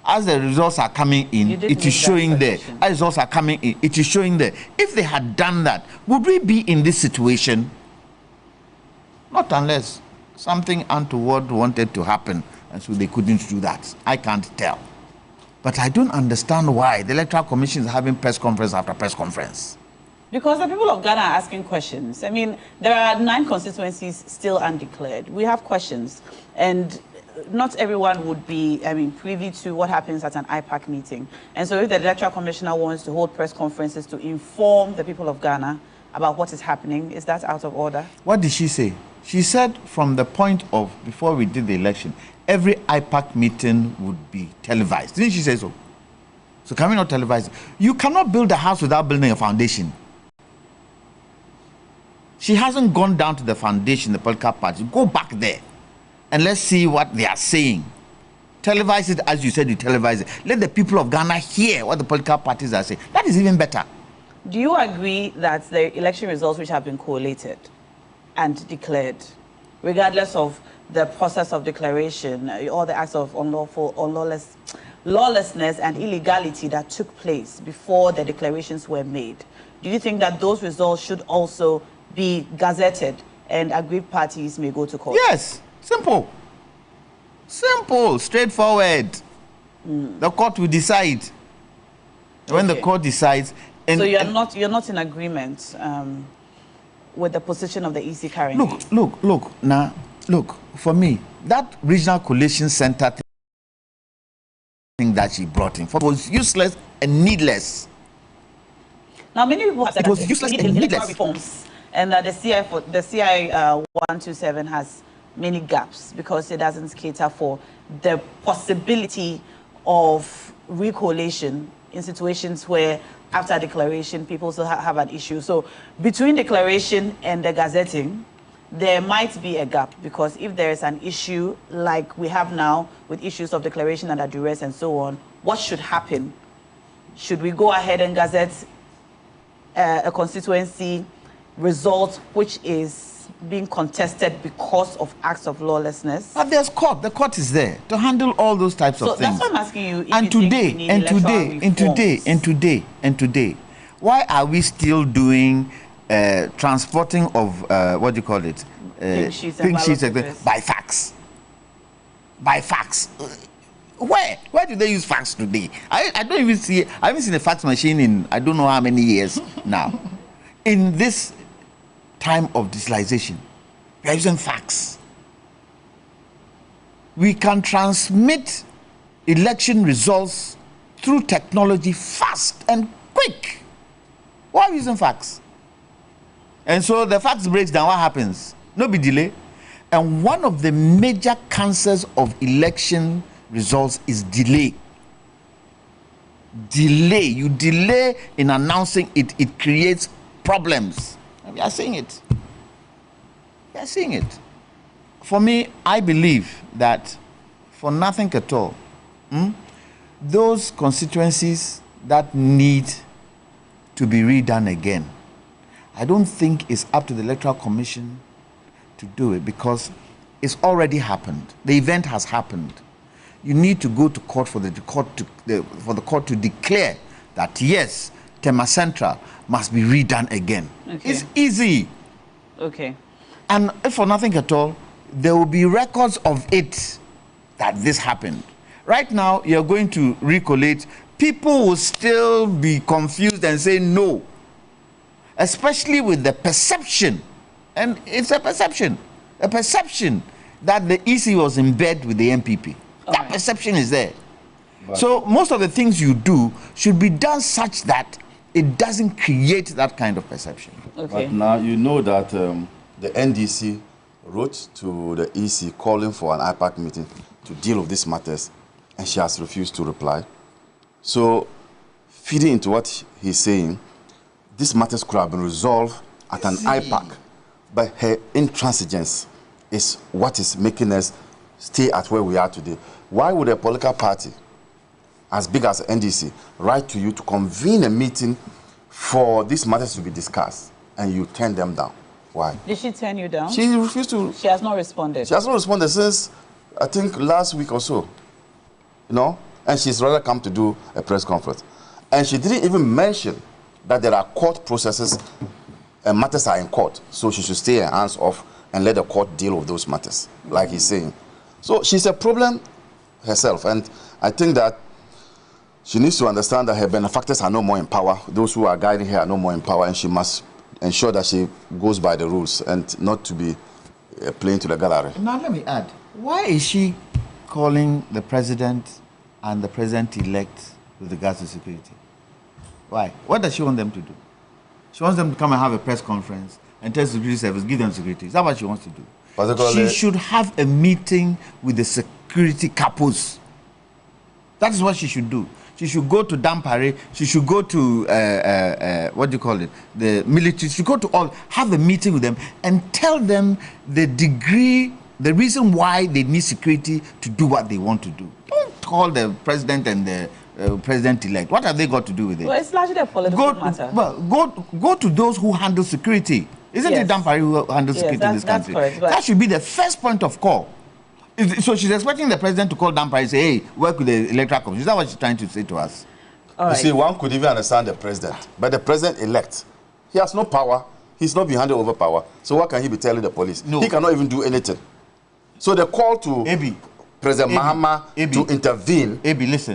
As the results are coming in, it is showing there. As the results are coming in, it is showing there. If they had done that, would we be in this situation? Not unless something untoward wanted to happen, and so they couldn't do that. I can't tell. But I don't understand why the Electoral Commission is having press conference after press conference. Because the people of Ghana are asking questions. I mean, there are 9 constituencies still undeclared. We have questions, and not everyone would be, privy to what happens at an IPAC meeting. And so if the Electoral Commissioner wants to hold press conferences to inform the people of Ghana about what is happening, is that out of order? What did she say? She said from the point of, before we did the election, every IPAC meeting would be televised. Didn't she say so? So can we not televise it? You cannot build a house without building a foundation. She hasn't gone down to the foundation, the political party. Go back there and let's see what they are saying. Televise it as you said you televise it. Let the people of Ghana hear what the political parties are saying. That is even better. Do you agree that the election results which have been collated and declared, regardless of the process of declaration, all the acts of lawlessness and illegality that took place before the declarations were made, do you think that those results should also be gazetted and aggrieved parties may go to court? Yes, simple. Simple, straightforward. The court will decide. When the court decides... So you're not in agreement with the position of the EC currently? Look, for me, that regional coalition center thing that she brought in was useless and needless. Now, many people have said it was useless and needless. Reforms, and that the CI 127 has many gaps because it doesn't cater for the possibility of recollation in situations where after declaration people still have an issue. So between declaration and the gazetting, there might be a gap, because if there is an issue like we have now with issues of declaration under duress and so on, what should happen? Should we go ahead and gazette a constituency result which is being contested because of acts of lawlessness? But there's court. The court is there to handle all those types of things. So that's why I'm asking you. And today, Why are we still doing transporting of what do you call it? Pink sheets by fax? By fax. Where do they use fax today? I don't even see. I haven't seen a fax machine in I don't know how many years now. In this time of digitalization, we are using fax. We can transmit election results through technology fast and quick. Why are we using fax? And so the fax breaks down, what happens? No big delay. And one of the major cancers of election results is delay. Delay. You delay in announcing it, it creates problems. And we are seeing it. We are seeing it. For me, I believe that for nothing at all, those constituencies that need to be redone again, I don't think it's up to the Electoral Commission to do it because it's already happened. The event has happened. You need to go to court for the court to declare that yes, Tema Central must be redone again. Okay. It's easy. Okay. And if for nothing at all, there will be records of it that this happened. Right now, you're going to recollate. People will still be confused and say no, especially with the perception. And it's a perception that the EC was in bed with the MPP. That perception is there. But so most of the things you do should be done such that it doesn't create that kind of perception. Okay. But now you know that the NDC wrote to the EC calling for an IPAC meeting to deal with these matters, and she has refused to reply. So feeding into what he's saying, these matters could have been resolved at an IPAC. But her intransigence is what is making us stay at where we are today. Why would a political party, as big as NDC, write to you to convene a meeting for these matters to be discussed, and you turn them down? Why? Did she turn you down? She refused to. She has not responded. She has not responded since, I think, last week or so. You know? And she's rather come to do a press conference. And she didn't even mention that there are court processes and matters are in court, so she should stay her hands off and let the court deal with those matters, like he's saying. So she's a problem herself, and I think that she needs to understand that her benefactors are no more in power. Those who are guiding her are no more in power, and she must ensure that she goes by the rules and not to be playing to the gallery. Now let me add, why is she calling the president and the president-elect with regards to security? Why? What does she want them to do? She wants them to come and have a press conference and tell the security service, give them security. Is that what she wants to do? She should have a meeting with the security capos. That is what she should do. She should go to Dampare. She should go to, what do you call it, the military. She should go to all, have a meeting with them and tell them the degree, the reason why they need security to do what they want to do. Don't call the president and the president-elect. What have they got to do with it? Well, it's largely a political matter. Well, go to those who handle security. Isn't it Dampare who handles security in this country? Correct, that should be the first point of call. So she's expecting the president to call Dampare and say, hey, work with the electoral commission. Is that what she's trying to say to us? You see, one could even understand the president. But the president-elect, he has no power. He's not been handed over power. So what can he be telling the police? No. He cannot even do anything. So the call to President Mahama to intervene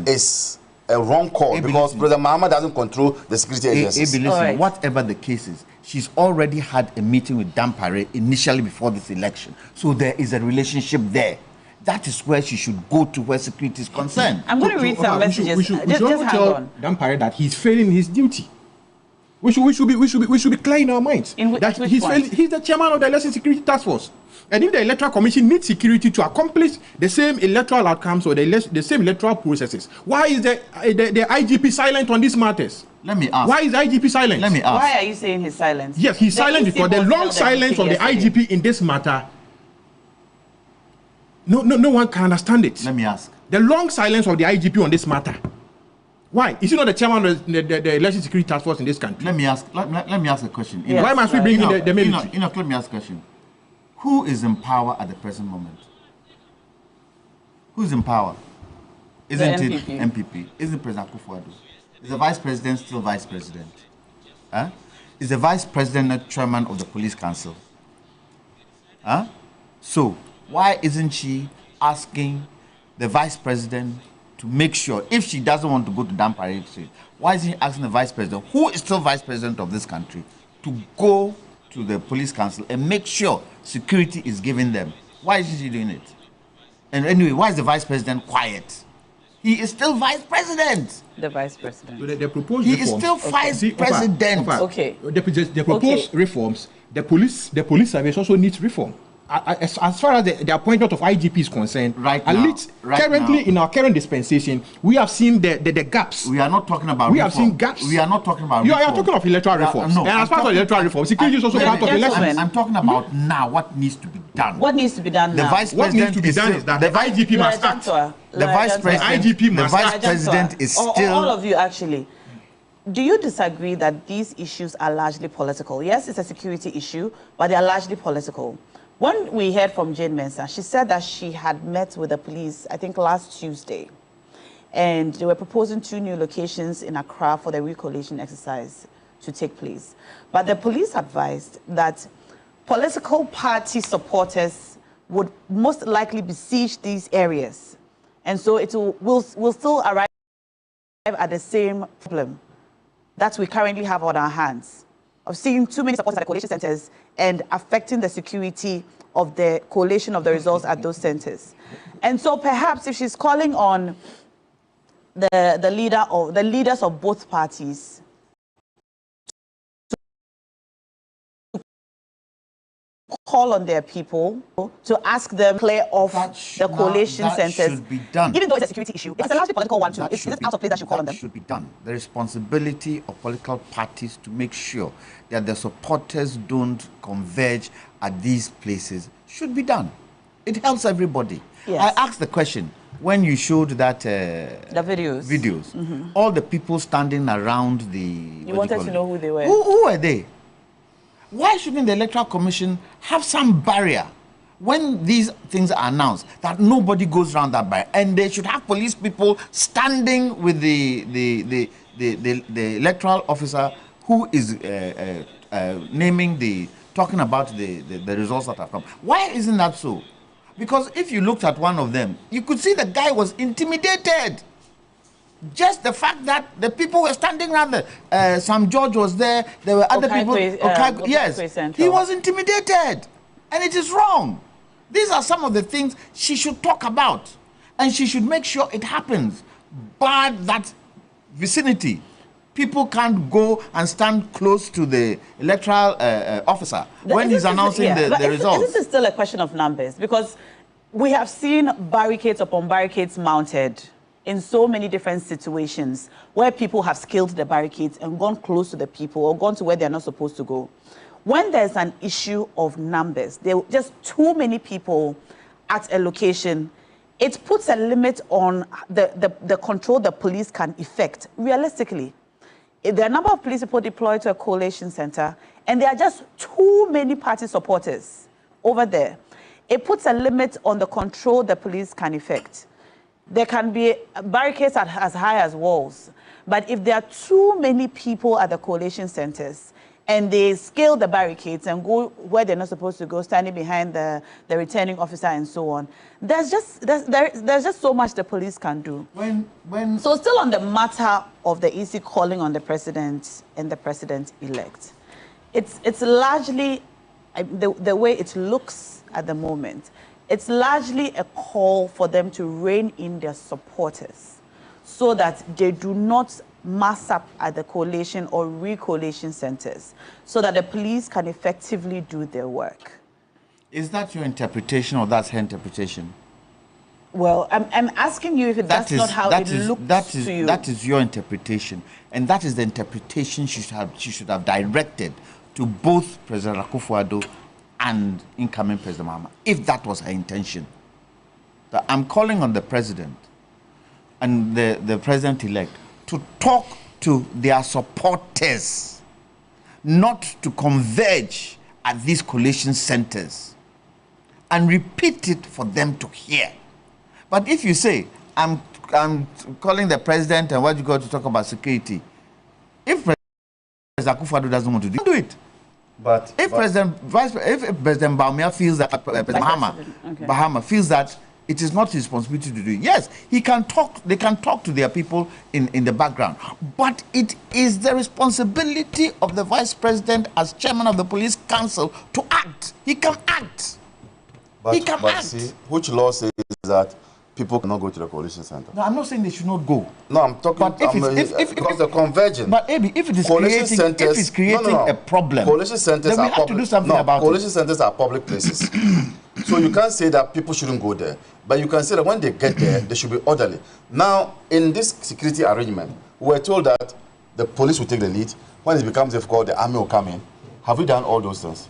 is a wrong call because President Mahama doesn't control the security agencies. Whatever the case is, she's already had a meeting with Dampare initially before this election. So there is a relationship there. That is where she should go to where security is concerned. I'm going to read some messages. We should tell Dampare that he's failing his duty. We should be clear in our minds that he's the chairman of the Election Security Task Force. And if the Electoral Commission needs security to accomplish the same electoral outcomes or the same electoral processes, why is the IGP silent on these matters? Let me ask. Why is the IGP silent? Let me ask. Why are you saying he's silent? Yes, he's silent because the long silence of the IGP in this matter, no one can understand it. Let me ask. The long silence of the IGP on this matter. Why? Is he not the chairman of the Election Security Task Force in this country? Let me ask a question. Yes, why must we bring in the military? Let me ask a question. Who is in power at the present moment? Who is in power? Isn't it MPP? Isn't it President Akufo-Addo? Is the vice president still vice president? Is the vice president not chairman of the police council? So why isn't she asking the vice president to make sure, if she doesn't want to go to Dan Parade Street, why isn't she asking the vice president, who is still vice president of this country, to go to the police council and make sure security is given them? Why isn't she doing it? And anyway, why is the vice president quiet? He is still vice president. The vice president. So the proposed he reforms, is still vice president. Okay. The proposed reforms, the police service also needs reform. As far as the appointment of IGP is concerned, currently in our current dispensation, we have seen the gaps. We are not talking about We have seen gaps. We are not talking about You are talking of electoral reforms. No, and as part of electoral reforms, security is also part of elections. I'm talking about now what needs to be done. What needs to be done now? The vice What needs president to be done is that the IGP must act. The vice president is still... All of you, actually. Do you disagree that these issues are largely political? Yes, it's a security issue, but they are largely political. When we heard from Jane Mensah, she said that she had met with the police, I think last Tuesday, and they were proposing 2 new locations in Accra for the recollation exercise to take place. But the police advised that political party supporters would most likely besiege these areas. And so it will still arrive at the same problem that we currently have on our hands, of seeing too many supporters at the collation centers and affecting the security of the collation of the results at those centers. And so perhaps if she's calling on the leaders of both parties to call on their people to ask them to clear off the collation centers. That should be done. Even though it's a security issue, it's a largely political one too. It's out of place that should call on them. That should be done. The responsibility of political parties to make sure that the supporters don't converge at these places should be done. It helps everybody. Yes. I asked the question when you showed that the videos. All the people standing around the... You wanted to know who they were. Who were they? Why shouldn't the Electoral Commission have some barrier when these things are announced, that nobody goes around that barrier? And they should have police people standing with the electoral officer who is talking about the results that have come. Why isn't that so? Because if you looked at one of them, you could see the guy was intimidated. Just the fact that the people were standing around there. Sam George was there. There were other people. Yes, he was intimidated. And it is wrong. These are some of the things she should talk about. And she should make sure it happens. But that vicinity, people can't go and stand close to the electoral officer when he's announcing the results. This is still a question of numbers, because we have seen barricades upon barricades mounted in so many different situations where people have scaled the barricades and gone close to the people or gone to where they're not supposed to go. When there's an issue of numbers, there are just too many people at a location, it puts a limit on the control the police can effect. Realistically, there are a number of police people deployed to a collation center, and there are just too many party supporters over there. It puts a limit on the control the police can effect. There can be barricades as high as walls, but if there are too many people at the collation centers and they scale the barricades and go where they're not supposed to go, standing behind the returning officer and so on, there's just so much the police can do. So still on the matter of the EC calling on the president and the president-elect, it's largely, the way it looks at the moment, it's largely a call for them to rein in their supporters so that they do not mass up at the collation or recollation centers, so that the police can effectively do their work. Is that your interpretation or that's her interpretation? Well, I'm asking you if that's not how it looks to you. That is your interpretation, and that is the interpretation she should have directed to both President Akufo-Addo and incoming President Mahama, if that was her intention. But I'm calling on the president and the president-elect to talk to their supporters, not to converge at these collation centers, and repeat it for them to hear. But if you say, I'm calling the president and what you got to talk about security, if President President Akufo-Addo doesn't want to do it. But if President Bawumia feels that President Mahama feels that it is not his responsibility to do it, yes, he can talk. They can talk to their people in the background, but it is the responsibility of the Vice President as Chairman of the Police Council to act. He can act. He can act. See, which law says that people cannot go to the coalition center? No, I'm not saying they should not go. No, I'm talking about because they're converging. But if it is creating a problem, coalition centers then we have to do something about it. Coalition centers are public places. So you can't say that people shouldn't go there. But you can say that when they get there, they should be orderly. Now, in this security arrangement, we were told that the police will take the lead. When it becomes difficult, the army will come in. Have we done all those things?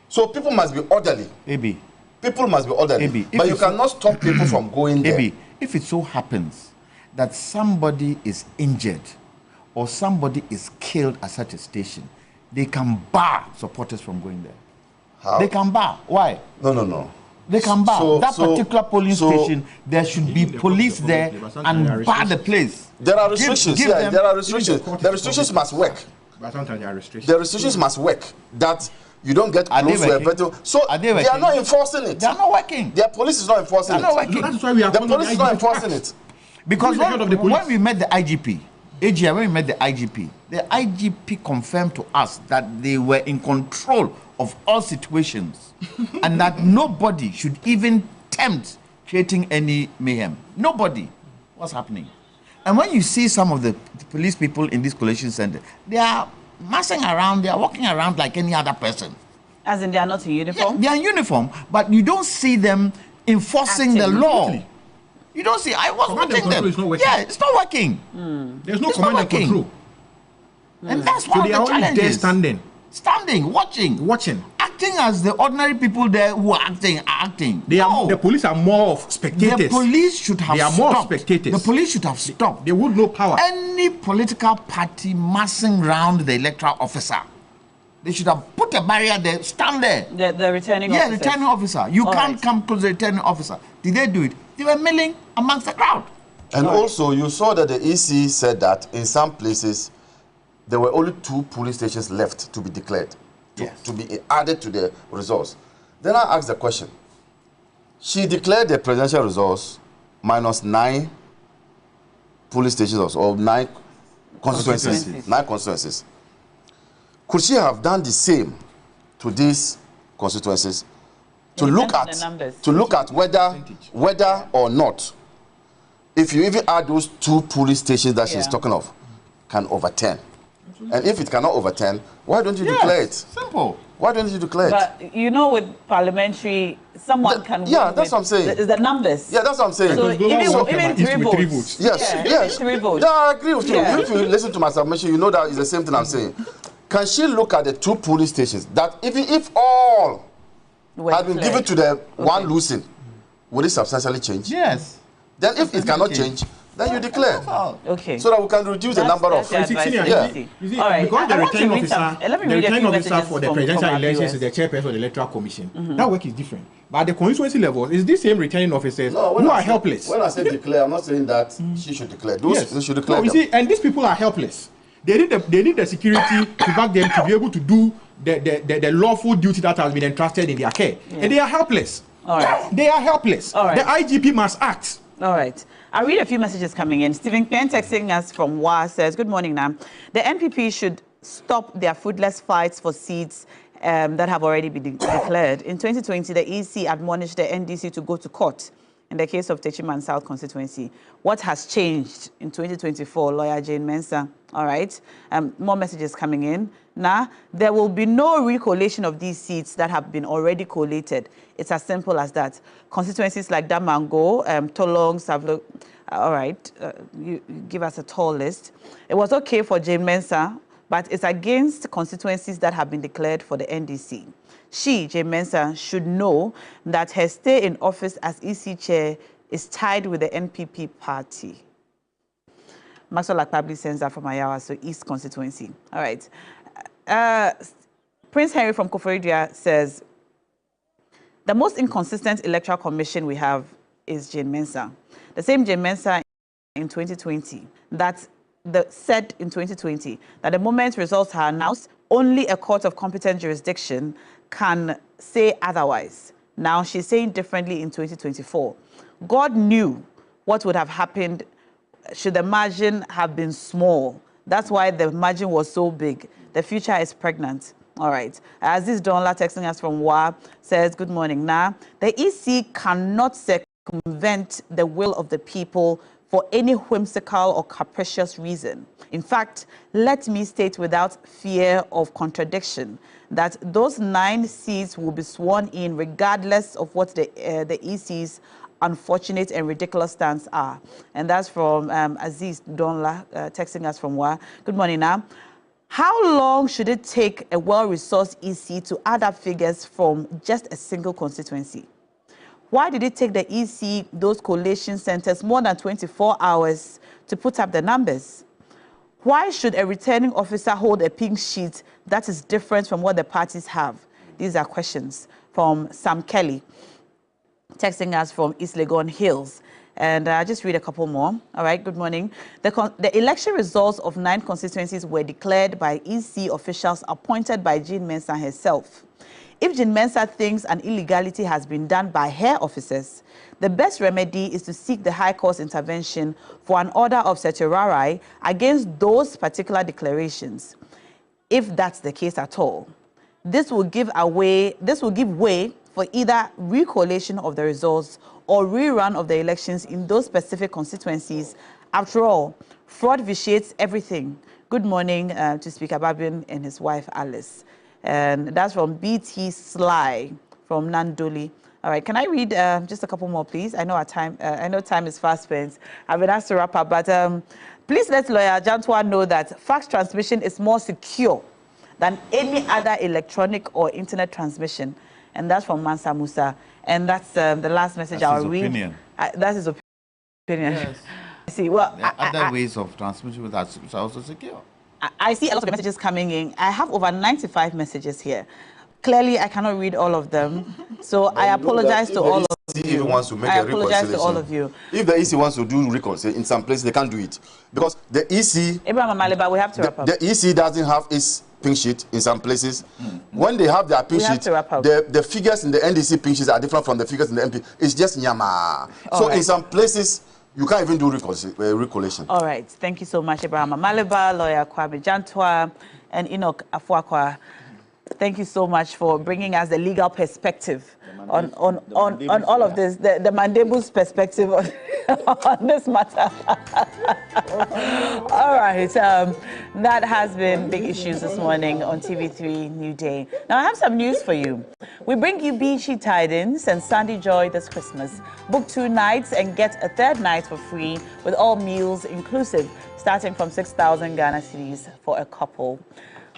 So people must be orderly. Maybe. People must be orderly. But you cannot stop people from going there. If it so happens that somebody is injured or somebody is killed at such a station, they can bar supporters from going there. How? They can bar. Why? No. They can bar. That particular polling station, there should be police there and bar the place. There are restrictions. There are restrictions. The restrictions must work. But sometimes there are restrictions. The restrictions must work. That you don't get close to a veteran. So they are not enforcing it. They are not working. Their police is not enforcing it. Not working. That's why we are the police is not enforcing it. Because when we met the IGP, when we met the IGP confirmed to us that they were in control of all situations and that nobody should even tempt creating any mayhem. Nobody. What's happening? And when you see some of the police people in this coalition center, they are massing around, they are walking around like any other person. As in they are not in uniform? Yeah, they are in uniform, but you don't see them enforcing the law. Totally. You don't see. I was watching them. Yeah, it's not working. There's no command and control. And that's one of the challenges. So they are only there standing, watching. Acting as the ordinary people there who are acting. The police are more of spectators. The police should have stopped. They are more spectators. The police should have stopped. They would know power. Any political party massing around the electoral officer, they should have put a barrier there, stand there. The returning officer. Yeah, the returning officer. You can't come close to the returning officer. Did they do it? They were milling amongst the crowd. And also, you saw that the EC said that in some places, there were only 2 police stations left to be declared, to be added to the results. Then I asked the question. She declared the presidential results minus 9 police stations or 9 constituencies. 9 constituencies. Could she have done the same to these constituencies to look at whether or not, if you even add those 2 police stations that she's talking of, can overturn? And if it cannot overturn, why don't you declare it? Simple. Why don't you declare it? But you know, with parliamentary, someone can. Yeah, that's what I'm saying. The numbers. Yeah, that's what I'm saying. So even 3 votes. Yes. 3 votes. Yeah, I agree with you. If you listen to my submission, you know that it's the same thing I'm saying. Can she look at the 2 police stations that even if all had been given to the one losing, would it substantially change? Yes. Then if it cannot change, then you declare. Okay. So that we can reduce the number of. You see, because the returning officer for the presidential elections is the chairperson of the electoral commission. That work is different. But at the constituency level, it's the same returning officers who are helpless. When I say declare, I'm not saying that she should declare. They should declare. You see, and these people are helpless. They need the security to back them to be able to do the lawful duty that has been entrusted in their care. And they are helpless. All right. They are helpless. All right. The IGP must act. All right. I'll read a few messages coming in. Stephen Penn texting us from WA says, good morning, Nam. The NPP should stop their fruitless fights for seats that have already been declared. In 2020, the EC admonished the NDC to go to court in the case of Techiman South constituency. What has changed in 2024? Lawyer Jane Mensah. All right. More messages coming in. Now, there will be no recollation of these seats that have been already collated. It's as simple as that. Constituencies like Damango, Tolong, Savlo. All right. You give us a tall list. It was okay for Jane Mensah, but it's against constituencies that have been declared for the NDC. She, Jane Mensah, should know that her stay in office as EC chair is tied with the NPP party. Maxwell Akpabli sends that from Ayawa, so East constituency. All right. Prince Henry from Koforidua says, the most inconsistent electoral commission we have is Jane Mensah. The same Jane Mensah in 2020 that said in 2020 that the moment results are announced, only a court of competent jurisdiction can say otherwise. Now she's saying differently in 2024. God knew what would have happened should the margin have been small. That's why the margin was so big. The future is pregnant. All right. Aziz Donla texting us from WA says, good morning. Now, the EC cannot circumvent the will of the people for any whimsical or capricious reason. In fact, let me state without fear of contradiction that those 9 seats will be sworn in regardless of what the EC's unfortunate and ridiculous stance are. And that's from Aziz Donla texting us from WA. Good morning now. How long should it take a well-resourced EC to add up figures from just a single constituency? Why did it take the EC, those collation centers, more than 24 hours to put up the numbers? Why should a returning officer hold a pink sheet that is different from what the parties have? These are questions from Sam Kelly, texting us from East Legon Hills. And I'll just read a couple more. All right, good morning. The election results of 9 constituencies were declared by EC officials appointed by Jean Mensah herself. If Jean Mensah thinks an illegality has been done by her officers, the best remedy is to seek the High Court's intervention for an order of certiorari against those particular declarations. If that's the case at all, this will give way for either recollation of the results or rerun of the elections in those specific constituencies. After all, fraud vitiates everything. Good morning to Speaker Babin and his wife Alice. And that's from BT Sly from Nandoli. All right, can I read just a couple more, please? I know time is fast spent. I've been asked to wrap up, but please let lawyer Jantwa know that fax transmission is more secure than any other electronic or internet transmission. And that's from Mansa Musa. And that's the last message I'll read. Opinion. That's his opinion. Yes. See, well, there are other ways of transmission that are also secure. I see a lot of the messages coming in. I have over 95 messages here. Clearly, I cannot read all of them. So I apologize to all of you. Wants to make I apologize to all of you. If the EC wants to do reconciliation, in some places they can't do it. Because the EC... Abraham Amaliba, we have to wrap up. The EC doesn't have its pink sheet in some places. When they have their pink sheet, the figures in the NDC pink sheets are different from the figures in the MP. It's just nyama. So in some places, you can't even do recollation. All right. Thank you so much, Abraham Amaliba, lawyer Kwame Jantwa, and Enoch Afuakwa. Thank you so much for bringing us the legal perspective on all of this, the Mandebu's perspective on this matter. All right, that has been Big Issues this morning on TV3 New Day. Now I have some news for you. We bring you beachy tidings and Sunday joy this Christmas. Book 2 nights and get a 3rd night for free with all meals inclusive, starting from 6,000 Ghana cedis for a couple.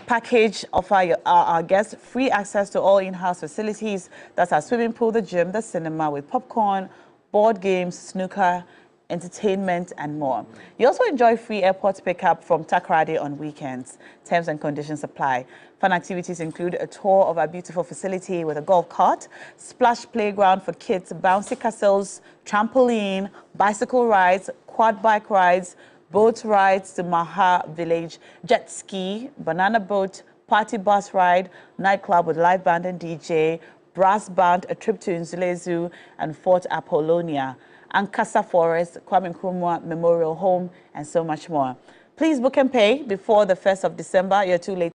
Package offer our guests free access to all in-house facilities. That's our swimming pool, the gym, the cinema with popcorn, board games, snooker, entertainment, and more. You also enjoy free airport pickup from Takoradi on weekends. Terms and conditions apply. Fun activities include a tour of our beautiful facility with a golf cart, splash playground for kids, bouncy castles, trampoline, bicycle rides, quad bike rides, boat rides to Maha Village, jet ski, banana boat, party bus ride, nightclub with live band and DJ, brass band, a trip to Nzule Zoo and Fort Apollonia, Ankasa Forest, Kwame Nkrumah Memorial Home, and so much more. Please book and pay before the 1st of December. You're too late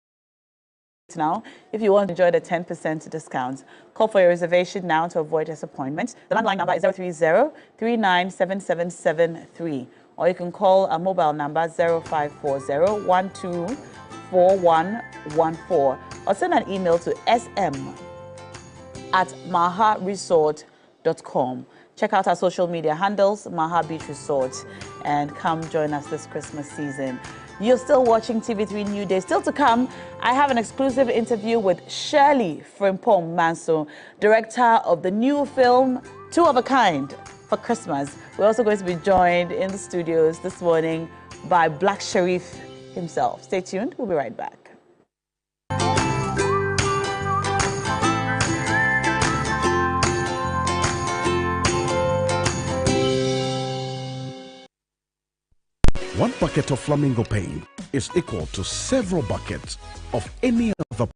now. If you want to enjoy the 10% discount, call for your reservation now to avoid disappointment. The landline number is 030-397773. Or you can call a mobile number 0540-124114 or send an email to sm@maharesort.com. Check out our social media handles, Maha Beach Resort, and come join us this Christmas season. You're still watching TV3 New Day. Still to come, I have an exclusive interview with Shirley Frimpong Manso, director of the new film, Two of a Kind, for Christmas. We're also going to be joined in the studios this morning by Black Sharif himself. Stay tuned. We'll be right back. 1 bucket of flamingo paint is equal to several buckets of any other